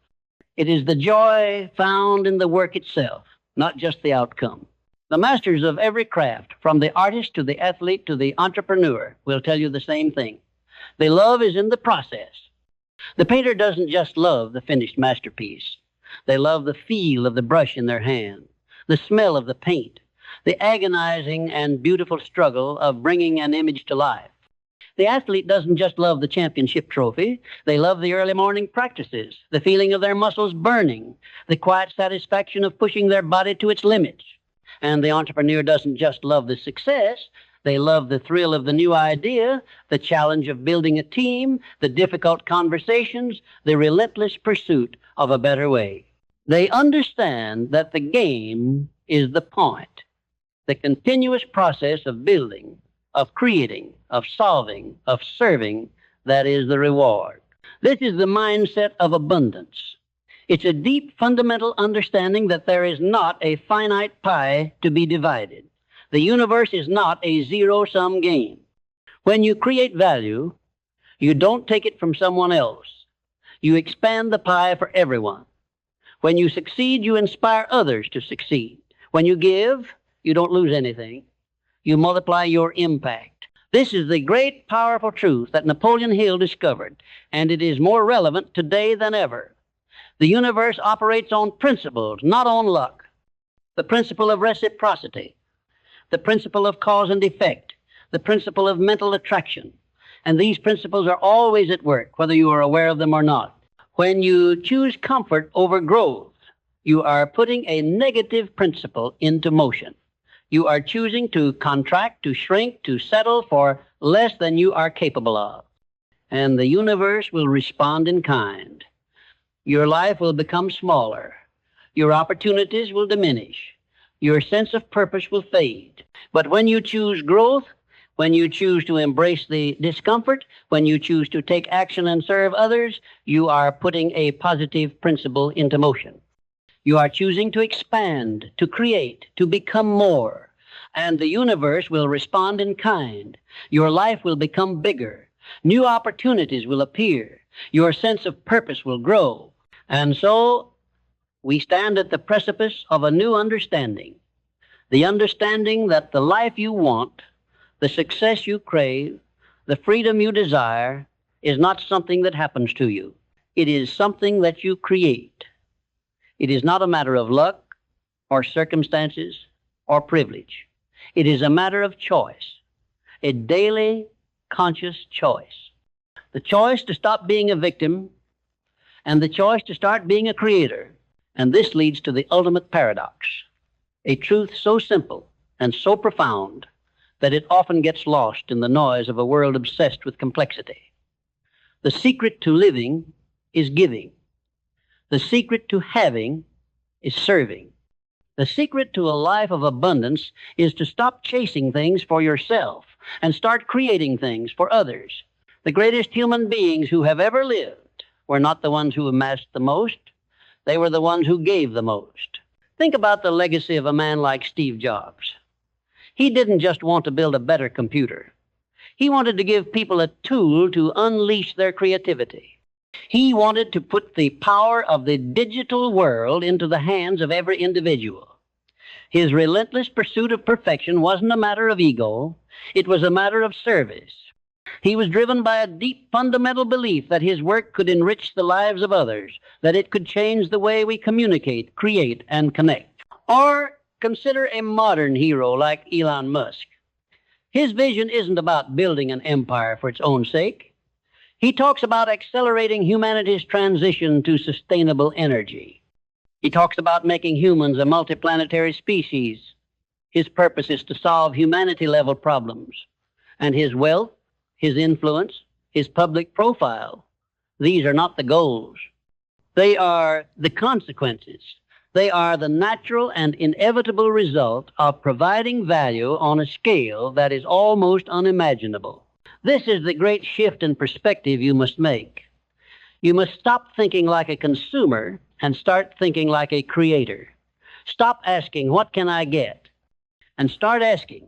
It is the joy found in the work itself, not just the outcome. The masters of every craft, from the artist to the athlete to the entrepreneur, will tell you the same thing. The love is in the process. The painter doesn't just love the finished masterpiece. They love the feel of the brush in their hand, the smell of the paint, the agonizing and beautiful struggle of bringing an image to life. The athlete doesn't just love the championship trophy. They love the early morning practices, the feeling of their muscles burning, the quiet satisfaction of pushing their body to its limits. And the entrepreneur doesn't just love the success. They love the thrill of the new idea, the challenge of building a team, the difficult conversations, the relentless pursuit of a better way. They understand that the game is the point, the continuous process of building, of creating, of solving, of serving, that is the reward. This is the mindset of abundance. It's a deep, fundamental understanding that there is not a finite pie to be divided. The universe is not a zero-sum game. When you create value, you don't take it from someone else. You expand the pie for everyone. When you succeed, you inspire others to succeed. When you give, you don't lose anything. You multiply your impact. This is the great, powerful truth that Napoleon Hill discovered, and it is more relevant today than ever. The universe operates on principles, not on luck. The principle of reciprocity, the principle of cause and effect, the principle of mental attraction. And these principles are always at work, whether you are aware of them or not. When you choose comfort over growth, you are putting a negative principle into motion. You are choosing to contract, to shrink, to settle for less than you are capable of. And the universe will respond in kind. Your life will become smaller. Your opportunities will diminish. Your sense of purpose will fade. But when you choose growth, when you choose to embrace the discomfort, when you choose to take action and serve others, you are putting a positive principle into motion. You are choosing to expand, to create, to become more. And the universe will respond in kind. Your life will become bigger. New opportunities will appear. Your sense of purpose will grow. And so we stand at the precipice of a new understanding. The understanding that the life you want, the success you crave, the freedom you desire is not something that happens to you. It is something that you create. It is not a matter of luck or circumstances or privilege. It is a matter of choice, a daily conscious choice. The choice to stop being a victim and the choice to start being a creator. And this leads to the ultimate paradox, a truth so simple and so profound that it often gets lost in the noise of a world obsessed with complexity. The secret to living is giving. The secret to having is serving. The secret to a life of abundance is to stop chasing things for yourself and start creating things for others. The greatest human beings who have ever lived were not the ones who amassed the most. They were the ones who gave the most. Think about the legacy of a man like Steve Jobs. He didn't just want to build a better computer. He wanted to give people a tool to unleash their creativity. He wanted to put the power of the digital world into the hands of every individual. His relentless pursuit of perfection wasn't a matter of ego, it was a matter of service. He was driven by a deep fundamental belief that his work could enrich the lives of others, that it could change the way we communicate, create, and connect. Or consider a modern hero like Elon Musk. His vision isn't about building an empire for its own sake. He talks about accelerating humanity's transition to sustainable energy. He talks about making humans a multiplanetary species. His purpose is to solve humanity-level problems. And his wealth, his influence, his public profile, these are not the goals. They are the consequences. They are the natural and inevitable result of providing value on a scale that is almost unimaginable. This is the great shift in perspective you must make. You must stop thinking like a consumer and start thinking like a creator. Stop asking, what can I get? And start asking,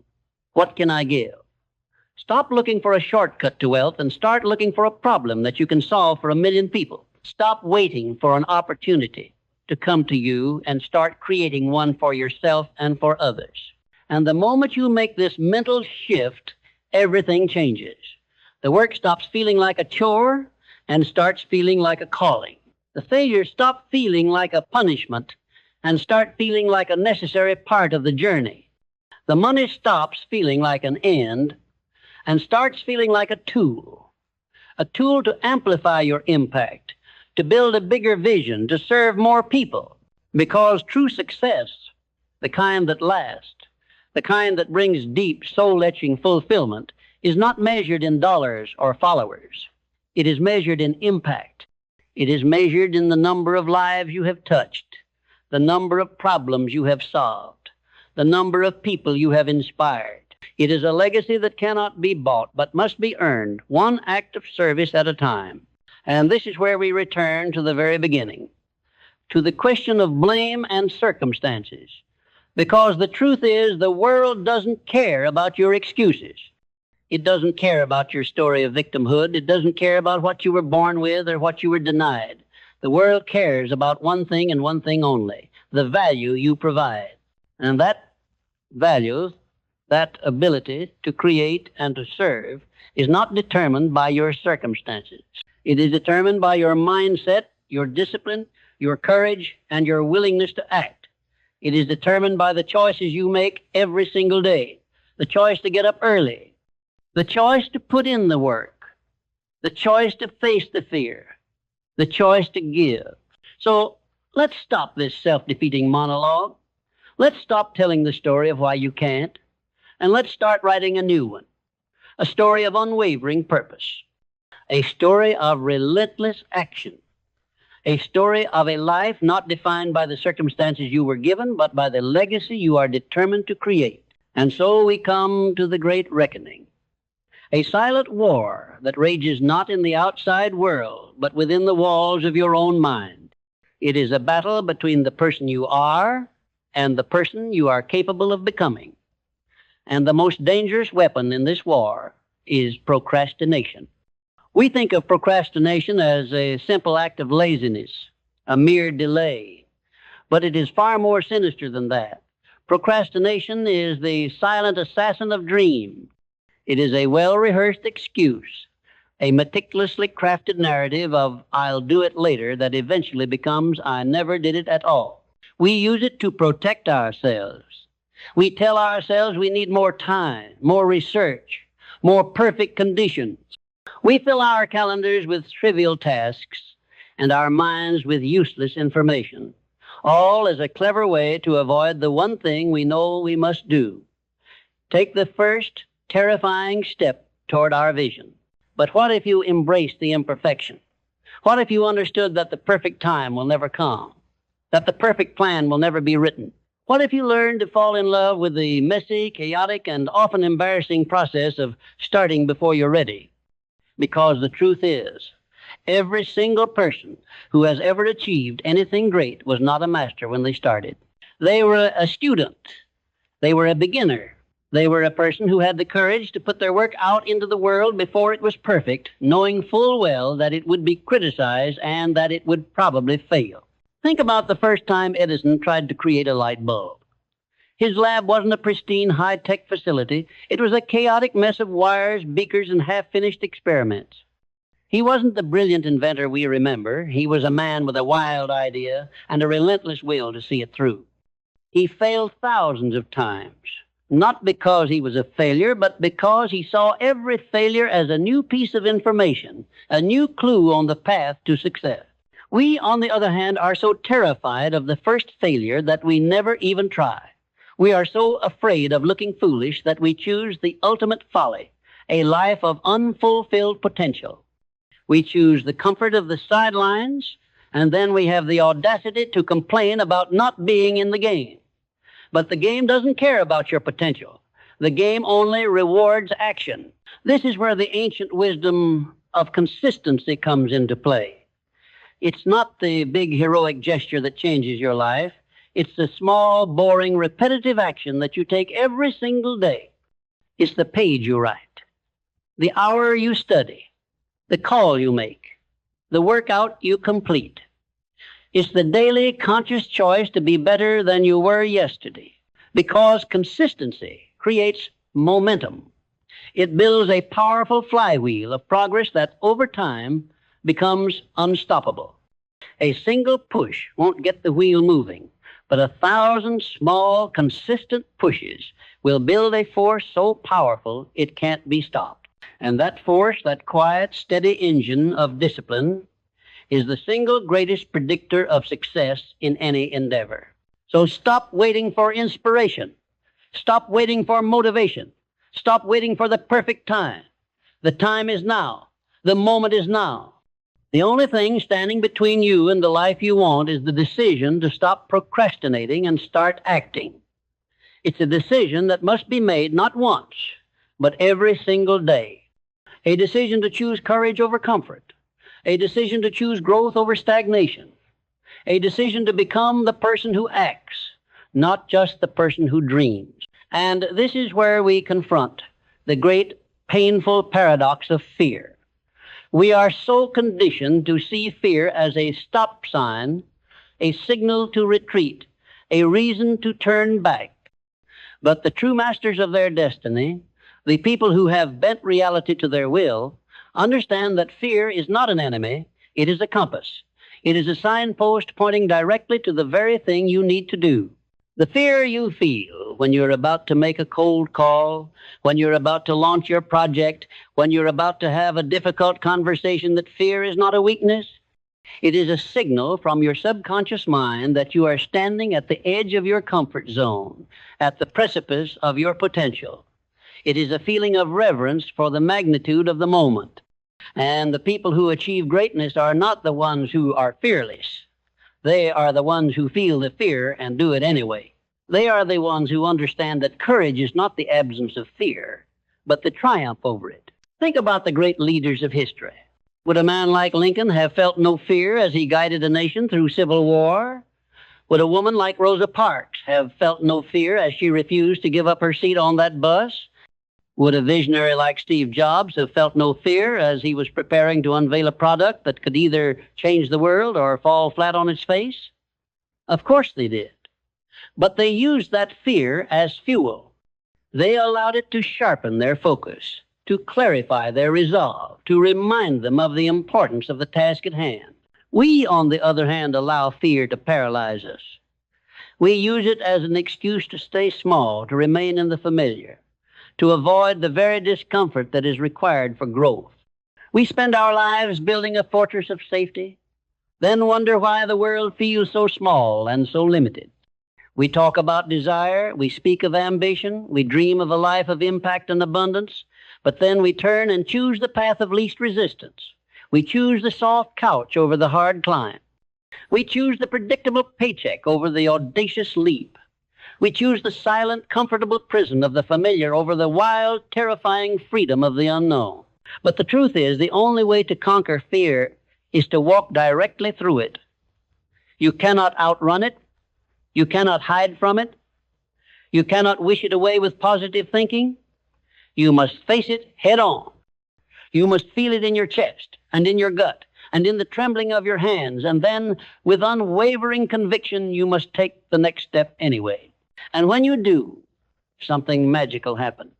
what can I give? Stop looking for a shortcut to wealth and start looking for a problem that you can solve for 1 million people. Stop waiting for an opportunity to come to you and start creating one for yourself and for others. And the moment you make this mental shift, everything changes. The work stops feeling like a chore and starts feeling like a calling. The failures stop feeling like a punishment and start feeling like a necessary part of the journey. The money stops feeling like an end and starts feeling like a tool to amplify your impact, to build a bigger vision, to serve more people. Because true success, the kind that lasts, the kind that brings deep, soul-etching fulfillment, is not measured in dollars or followers. It is measured in impact. It is measured in the number of lives you have touched, the number of problems you have solved, the number of people you have inspired. It is a legacy that cannot be bought, but must be earned, one act of service at a time. And this is where we return to the very beginning, to the question of blame and circumstances. Because the truth is, the world doesn't care about your excuses. It doesn't care about your story of victimhood. It doesn't care about what you were born with or what you were denied. The world cares about one thing and one thing only, the value you provide. And that value, that ability to create and to serve, is not determined by your circumstances. It is determined by your mindset, your discipline, your courage, and your willingness to act. It is determined by the choices you make every single day. The choice to get up early, the choice to put in the work, the choice to face the fear, the choice to give. So let's stop this self-defeating monologue. Let's stop telling the story of why you can't, and let's start writing a new one, a story of unwavering purpose, a story of relentless action, a story of a life not defined by the circumstances you were given, but by the legacy you are determined to create. And so we come to the great reckoning, a silent war that rages not in the outside world, but within the walls of your own mind. It is a battle between the person you are and the person you are capable of becoming. And the most dangerous weapon in this war is procrastination. We think of procrastination as a simple act of laziness, a mere delay. But it is far more sinister than that. Procrastination is the silent assassin of dreams. It is a well-rehearsed excuse, a meticulously crafted narrative of "I'll do it later" that eventually becomes "I never did it at all." We use it to protect ourselves. We tell ourselves we need more time, more research, more perfect conditions. We fill our calendars with trivial tasks and our minds with useless information, all as a clever way to avoid the one thing we know we must do: take the first terrifying step toward our vision. But what if you embraced the imperfection? What if you understood that the perfect time will never come, that the perfect plan will never be written? What if you learned to fall in love with the messy, chaotic, and often embarrassing process of starting before you're ready? Because the truth is, every single person who has ever achieved anything great was not a master when they started. They were a student. They were a beginner. They were a person who had the courage to put their work out into the world before it was perfect, knowing full well that it would be criticized and that it would probably fail. Think about the first time Edison tried to create a light bulb. His lab wasn't a pristine, high-tech facility. It was a chaotic mess of wires, beakers, and half-finished experiments. He wasn't the brilliant inventor we remember. He was a man with a wild idea and a relentless will to see it through. He failed thousands of times, not because he was a failure, but because he saw every failure as a new piece of information, a new clue on the path to success. We, on the other hand, are so terrified of the first failure that we never even try. We are so afraid of looking foolish that we choose the ultimate folly, a life of unfulfilled potential. We choose the comfort of the sidelines, and then we have the audacity to complain about not being in the game. But the game doesn't care about your potential. The game only rewards action. This is where the ancient wisdom of consistency comes into play. It's not the big heroic gesture that changes your life. It's the small, boring, repetitive action that you take every single day. It's the page you write, the hour you study, the call you make, the workout you complete. It's the daily conscious choice to be better than you were yesterday, because consistency creates momentum. It builds a powerful flywheel of progress that over time becomes unstoppable. A single push won't get the wheel moving, but 1,000 small, consistent pushes will build a force so powerful it can't be stopped. And that force, that quiet, steady engine of discipline, is the single greatest predictor of success in any endeavor. So stop waiting for inspiration. Stop waiting for motivation. Stop waiting for the perfect time. The time is now. The moment is now. The only thing standing between you and the life you want is the decision to stop procrastinating and start acting. It's a decision that must be made not once, but every single day. A decision to choose courage over comfort. A decision to choose growth over stagnation. A decision to become the person who acts, not just the person who dreams. And this is where we confront the great painful paradox of fear. We are so conditioned to see fear as a stop sign, a signal to retreat, a reason to turn back. But the true masters of their destiny, the people who have bent reality to their will, understand that fear is not an enemy, it is a compass. It is a signpost pointing directly to the very thing you need to do. The fear you feel when you're about to make a cold call, when you're about to launch your project, when you're about to have a difficult conversation, that fear is not a weakness. It is a signal from your subconscious mind that you are standing at the edge of your comfort zone, at the precipice of your potential. It is a feeling of reverence for the magnitude of the moment. And the people who achieve greatness are not the ones who are fearless. They are the ones who feel the fear and do it anyway. They are the ones who understand that courage is not the absence of fear, but the triumph over it. Think about the great leaders of history. Would a man like Lincoln have felt no fear as he guided a nation through civil war? Would a woman like Rosa Parks have felt no fear as she refused to give up her seat on that bus? Would a visionary like Steve Jobs have felt no fear as he was preparing to unveil a product that could either change the world or fall flat on its face? Of course they did. But they used that fear as fuel. They allowed it to sharpen their focus, to clarify their resolve, to remind them of the importance of the task at hand. We, on the other hand, allow fear to paralyze us. We use it as an excuse to stay small, to remain in the familiar, to avoid the very discomfort that is required for growth. We spend our lives building a fortress of safety, then wonder why the world feels so small and so limited. We talk about desire, we speak of ambition, we dream of a life of impact and abundance, but then we turn and choose the path of least resistance. We choose the soft couch over the hard climb. We choose the predictable paycheck over the audacious leap. We choose the silent, comfortable prison of the familiar over the wild, terrifying freedom of the unknown. But the truth is, the only way to conquer fear is to walk directly through it. You cannot outrun it. You cannot hide from it. You cannot wish it away with positive thinking. You must face it head on. You must feel it in your chest and in your gut and in the trembling of your hands, and then with unwavering conviction you must take the next step anyway. And when you do, something magical happens.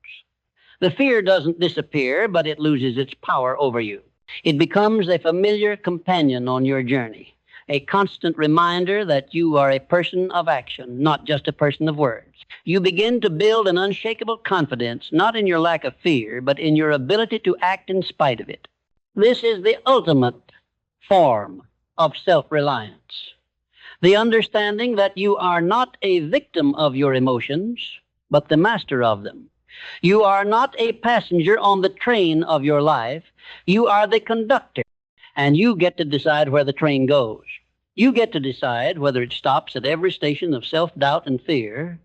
The fear doesn't disappear, but it loses its power over you. It becomes a familiar companion on your journey, a constant reminder that you are a person of action, not just a person of words. You begin to build an unshakable confidence, not in your lack of fear, but in your ability to act in spite of it. This is the ultimate form of self-reliance. The understanding that you are not a victim of your emotions, but the master of them. You are not a passenger on the train of your life. You are the conductor, and you get to decide where the train goes. You get to decide whether it stops at every station of self-doubt and fear,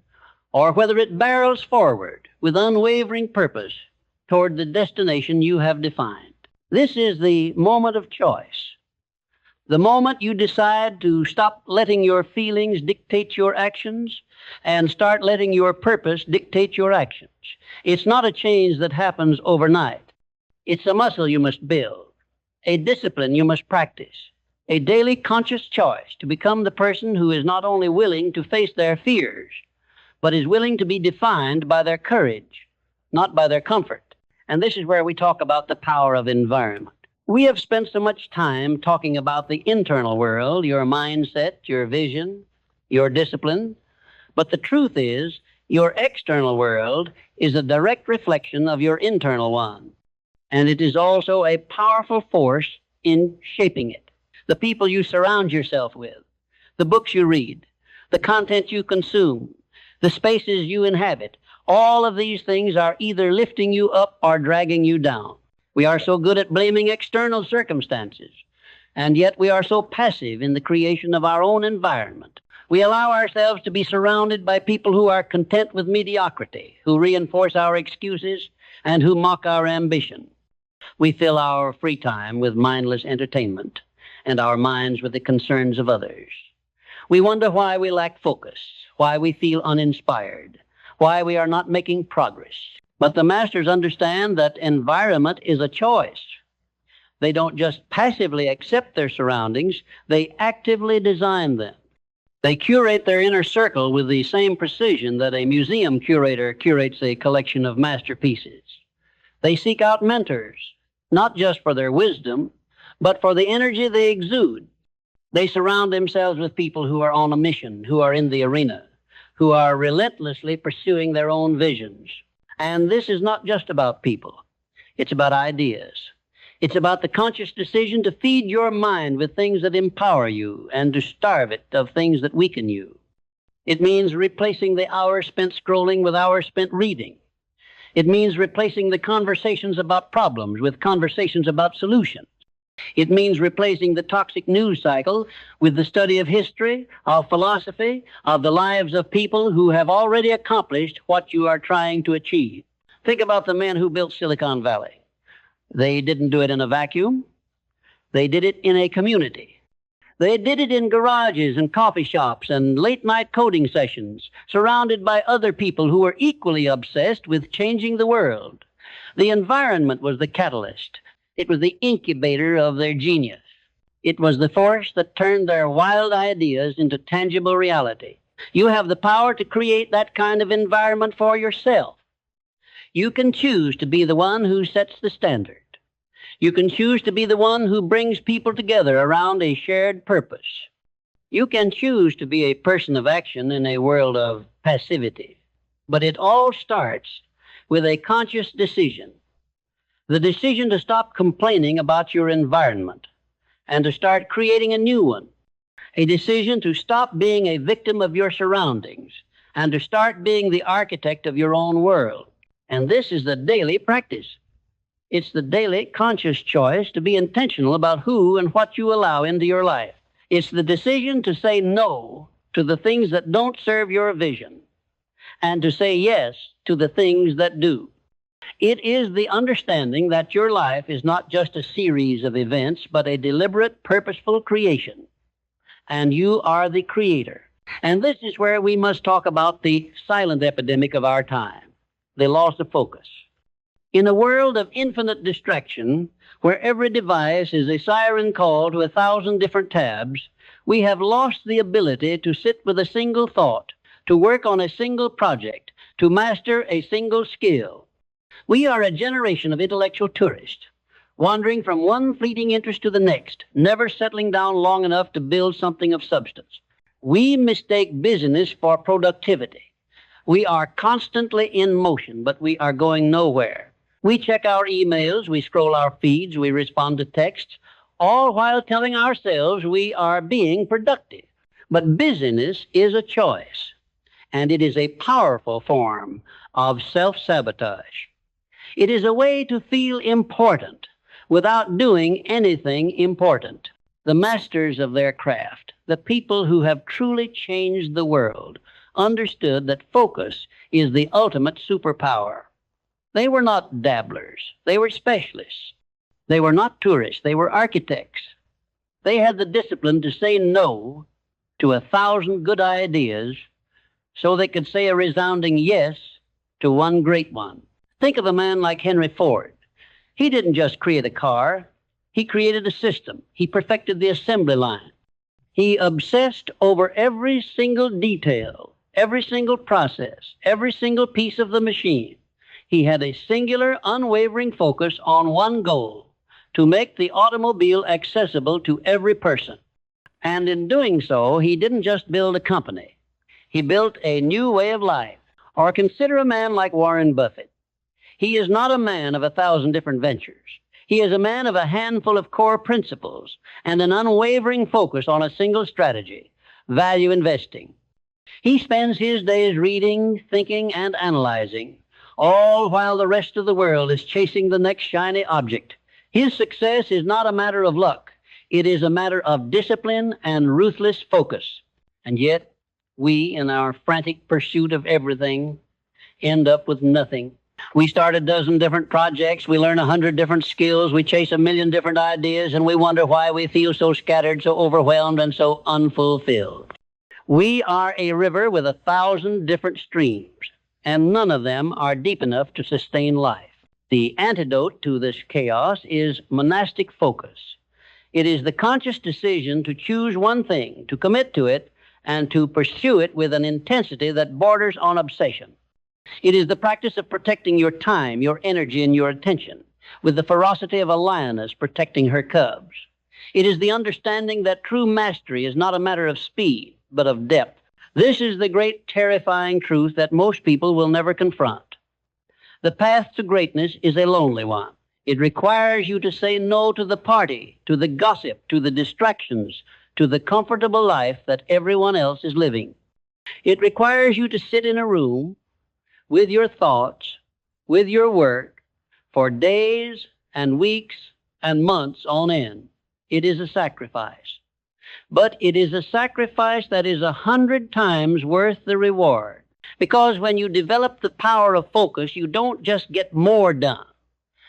or whether it barrels forward with unwavering purpose toward the destination you have defined. This is the moment of choice. The moment you decide to stop letting your feelings dictate your actions and start letting your purpose dictate your actions. It's not a change that happens overnight. It's a muscle you must build, a discipline you must practice, a daily conscious choice to become the person who is not only willing to face their fears, but is willing to be defined by their courage, not by their comfort. And this is where we talk about the power of environment. We have spent so much time talking about the internal world, your mindset, your vision, your discipline. But the truth is, your external world is a direct reflection of your internal one. And it is also a powerful force in shaping it. The people you surround yourself with, the books you read, the content you consume, the spaces you inhabit, all of these things are either lifting you up or dragging you down. We are so good at blaming external circumstances, and yet we are so passive in the creation of our own environment. We allow ourselves to be surrounded by people who are content with mediocrity, who reinforce our excuses, and who mock our ambition. We fill our free time with mindless entertainment, and our minds with the concerns of others. We wonder why we lack focus, why we feel uninspired, why we are not making progress. But the masters understand that environment is a choice. They don't just passively accept their surroundings, they actively design them. They curate their inner circle with the same precision that a museum curator curates a collection of masterpieces. They seek out mentors, not just for their wisdom, but for the energy they exude. They surround themselves with people who are on a mission, who are in the arena, who are relentlessly pursuing their own visions. And this is not just about people. It's about ideas. It's about the conscious decision to feed your mind with things that empower you and to starve it of things that weaken you. It means replacing the hours spent scrolling with hours spent reading. It means replacing the conversations about problems with conversations about solutions. It means replacing the toxic news cycle with the study of history, of philosophy, of the lives of people who have already accomplished what you are trying to achieve. Think about the men who built Silicon Valley. They didn't do it in a vacuum. They did it in a community. They did it in garages and coffee shops and late-night coding sessions, surrounded by other people who were equally obsessed with changing the world. The environment was the catalyst. It was the incubator of their genius. It was the force that turned their wild ideas into tangible reality. You have the power to create that kind of environment for yourself. You can choose to be the one who sets the standard. You can choose to be the one who brings people together around a shared purpose. You can choose to be a person of action in a world of passivity. But it all starts with a conscious decision. The decision to stop complaining about your environment and to start creating a new one. A decision to stop being a victim of your surroundings and to start being the architect of your own world. And this is the daily practice. It's the daily conscious choice to be intentional about who and what you allow into your life. It's the decision to say no to the things that don't serve your vision and to say yes to the things that do. It is the understanding that your life is not just a series of events, but a deliberate, purposeful creation. And you are the creator. And this is where we must talk about the silent epidemic of our time, the loss of focus. In a world of infinite distraction, where every device is a siren call to 1,000 different tabs, we have lost the ability to sit with a single thought, to work on a single project, to master a single skill. We are a generation of intellectual tourists, wandering from one fleeting interest to the next, never settling down long enough to build something of substance. We mistake business for productivity. We are constantly in motion, but we are going nowhere. We check our emails, we scroll our feeds, we respond to texts, all while telling ourselves we are being productive. But busyness is a choice, and it is a powerful form of self-sabotage. It is a way to feel important without doing anything important. The masters of their craft, the people who have truly changed the world, understood that focus is the ultimate superpower. They were not dabblers. They were specialists. They were not tourists. They were architects. They had the discipline to say no to 1,000 good ideas so they could say a resounding yes to one great one. Think of a man like Henry Ford. He didn't just create a car. He created a system. He perfected the assembly line. He obsessed over every single detail, every single process, every single piece of the machine. He had a singular, unwavering focus on one goal, to make the automobile accessible to every person. And in doing so, he didn't just build a company. He built a new way of life. Or consider a man like Warren Buffett. He is not a man of 1,000 different ventures. He is a man of a handful of core principles and an unwavering focus on a single strategy, value investing. He spends his days reading, thinking, and analyzing, all while the rest of the world is chasing the next shiny object. His success is not a matter of luck. It is a matter of discipline and ruthless focus. And yet, we, in our frantic pursuit of everything, end up with nothing. We start a dozen different projects, we learn 100 different skills, we chase 1,000,000 different ideas, and we wonder why we feel so scattered, so overwhelmed, and so unfulfilled. We are a river with 1,000 different streams, and none of them are deep enough to sustain life. The antidote to this chaos is monastic focus. It is the conscious decision to choose one thing, to commit to it, and to pursue it with an intensity that borders on obsession. It is the practice of protecting your time, your energy, and your attention, with the ferocity of a lioness protecting her cubs. It is the understanding that true mastery is not a matter of speed, but of depth. This is the great terrifying truth that most people will never confront. The path to greatness is a lonely one. It requires you to say no to the party, to the gossip, to the distractions, to the comfortable life that everyone else is living. It requires you to sit in a room with your thoughts, with your work, for days and weeks and months on end. It is a sacrifice. But it is a sacrifice that is 100 times worth the reward. Because when you develop the power of focus, you don't just get more done.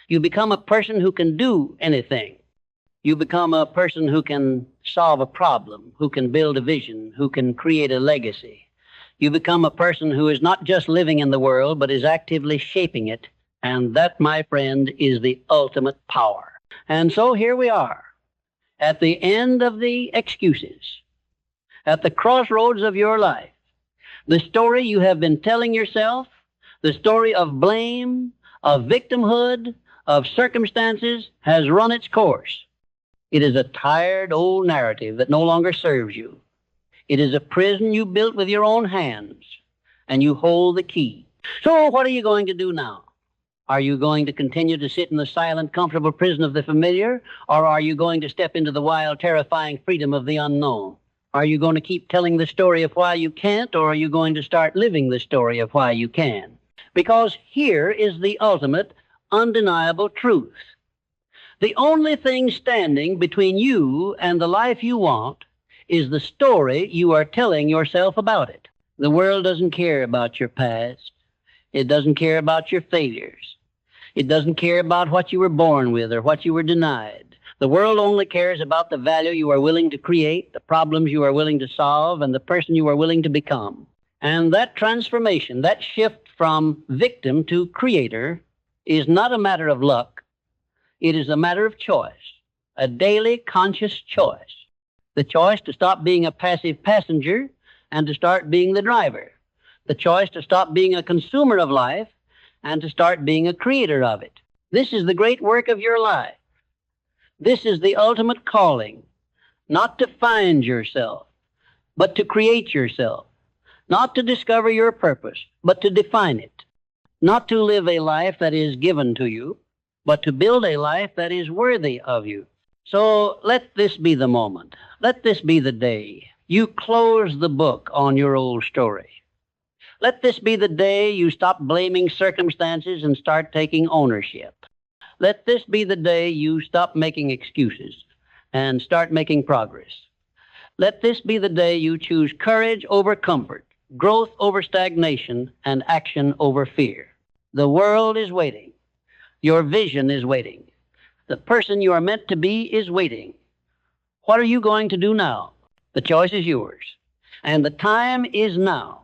You become a person who can do anything. You become a person who can solve a problem, who can build a vision, who can create a legacy. You become a person who is not just living in the world, but is actively shaping it. And that, my friend, is the ultimate power. And so here we are, at the end of the excuses, at the crossroads of your life. The story you have been telling yourself, the story of blame, of victimhood, of circumstances, has run its course. It is a tired old narrative that no longer serves you. It is a prison you built with your own hands, and you hold the key. So what are you going to do now? Are you going to continue to sit in the silent, comfortable prison of the familiar, or are you going to step into the wild, terrifying freedom of the unknown? Are you going to keep telling the story of why you can't, or are you going to start living the story of why you can? Because here is the ultimate, undeniable truth. The only thing standing between you and the life you want is the story you are telling yourself about it. The world doesn't care about your past. It doesn't care about your failures. It doesn't care about what you were born with or what you were denied. The world only cares about the value you are willing to create, the problems you are willing to solve, and the person you are willing to become. And that transformation, that shift from victim to creator, is not a matter of luck. It is a matter of choice, a daily conscious choice. The choice to stop being a passive passenger and to start being the driver. The choice to stop being a consumer of life and to start being a creator of it. This is the great work of your life. This is the ultimate calling, not to find yourself, but to create yourself. Not to discover your purpose, but to define it. Not to live a life that is given to you, but to build a life that is worthy of you. So let this be the moment. Let this be the day you close the book on your old story. Let this be the day you stop blaming circumstances and start taking ownership. Let this be the day you stop making excuses and start making progress. Let this be the day you choose courage over comfort, growth over stagnation, and action over fear. The world is waiting. Your vision is waiting. The person you are meant to be is waiting. What are you going to do now? The choice is yours. And the time is now.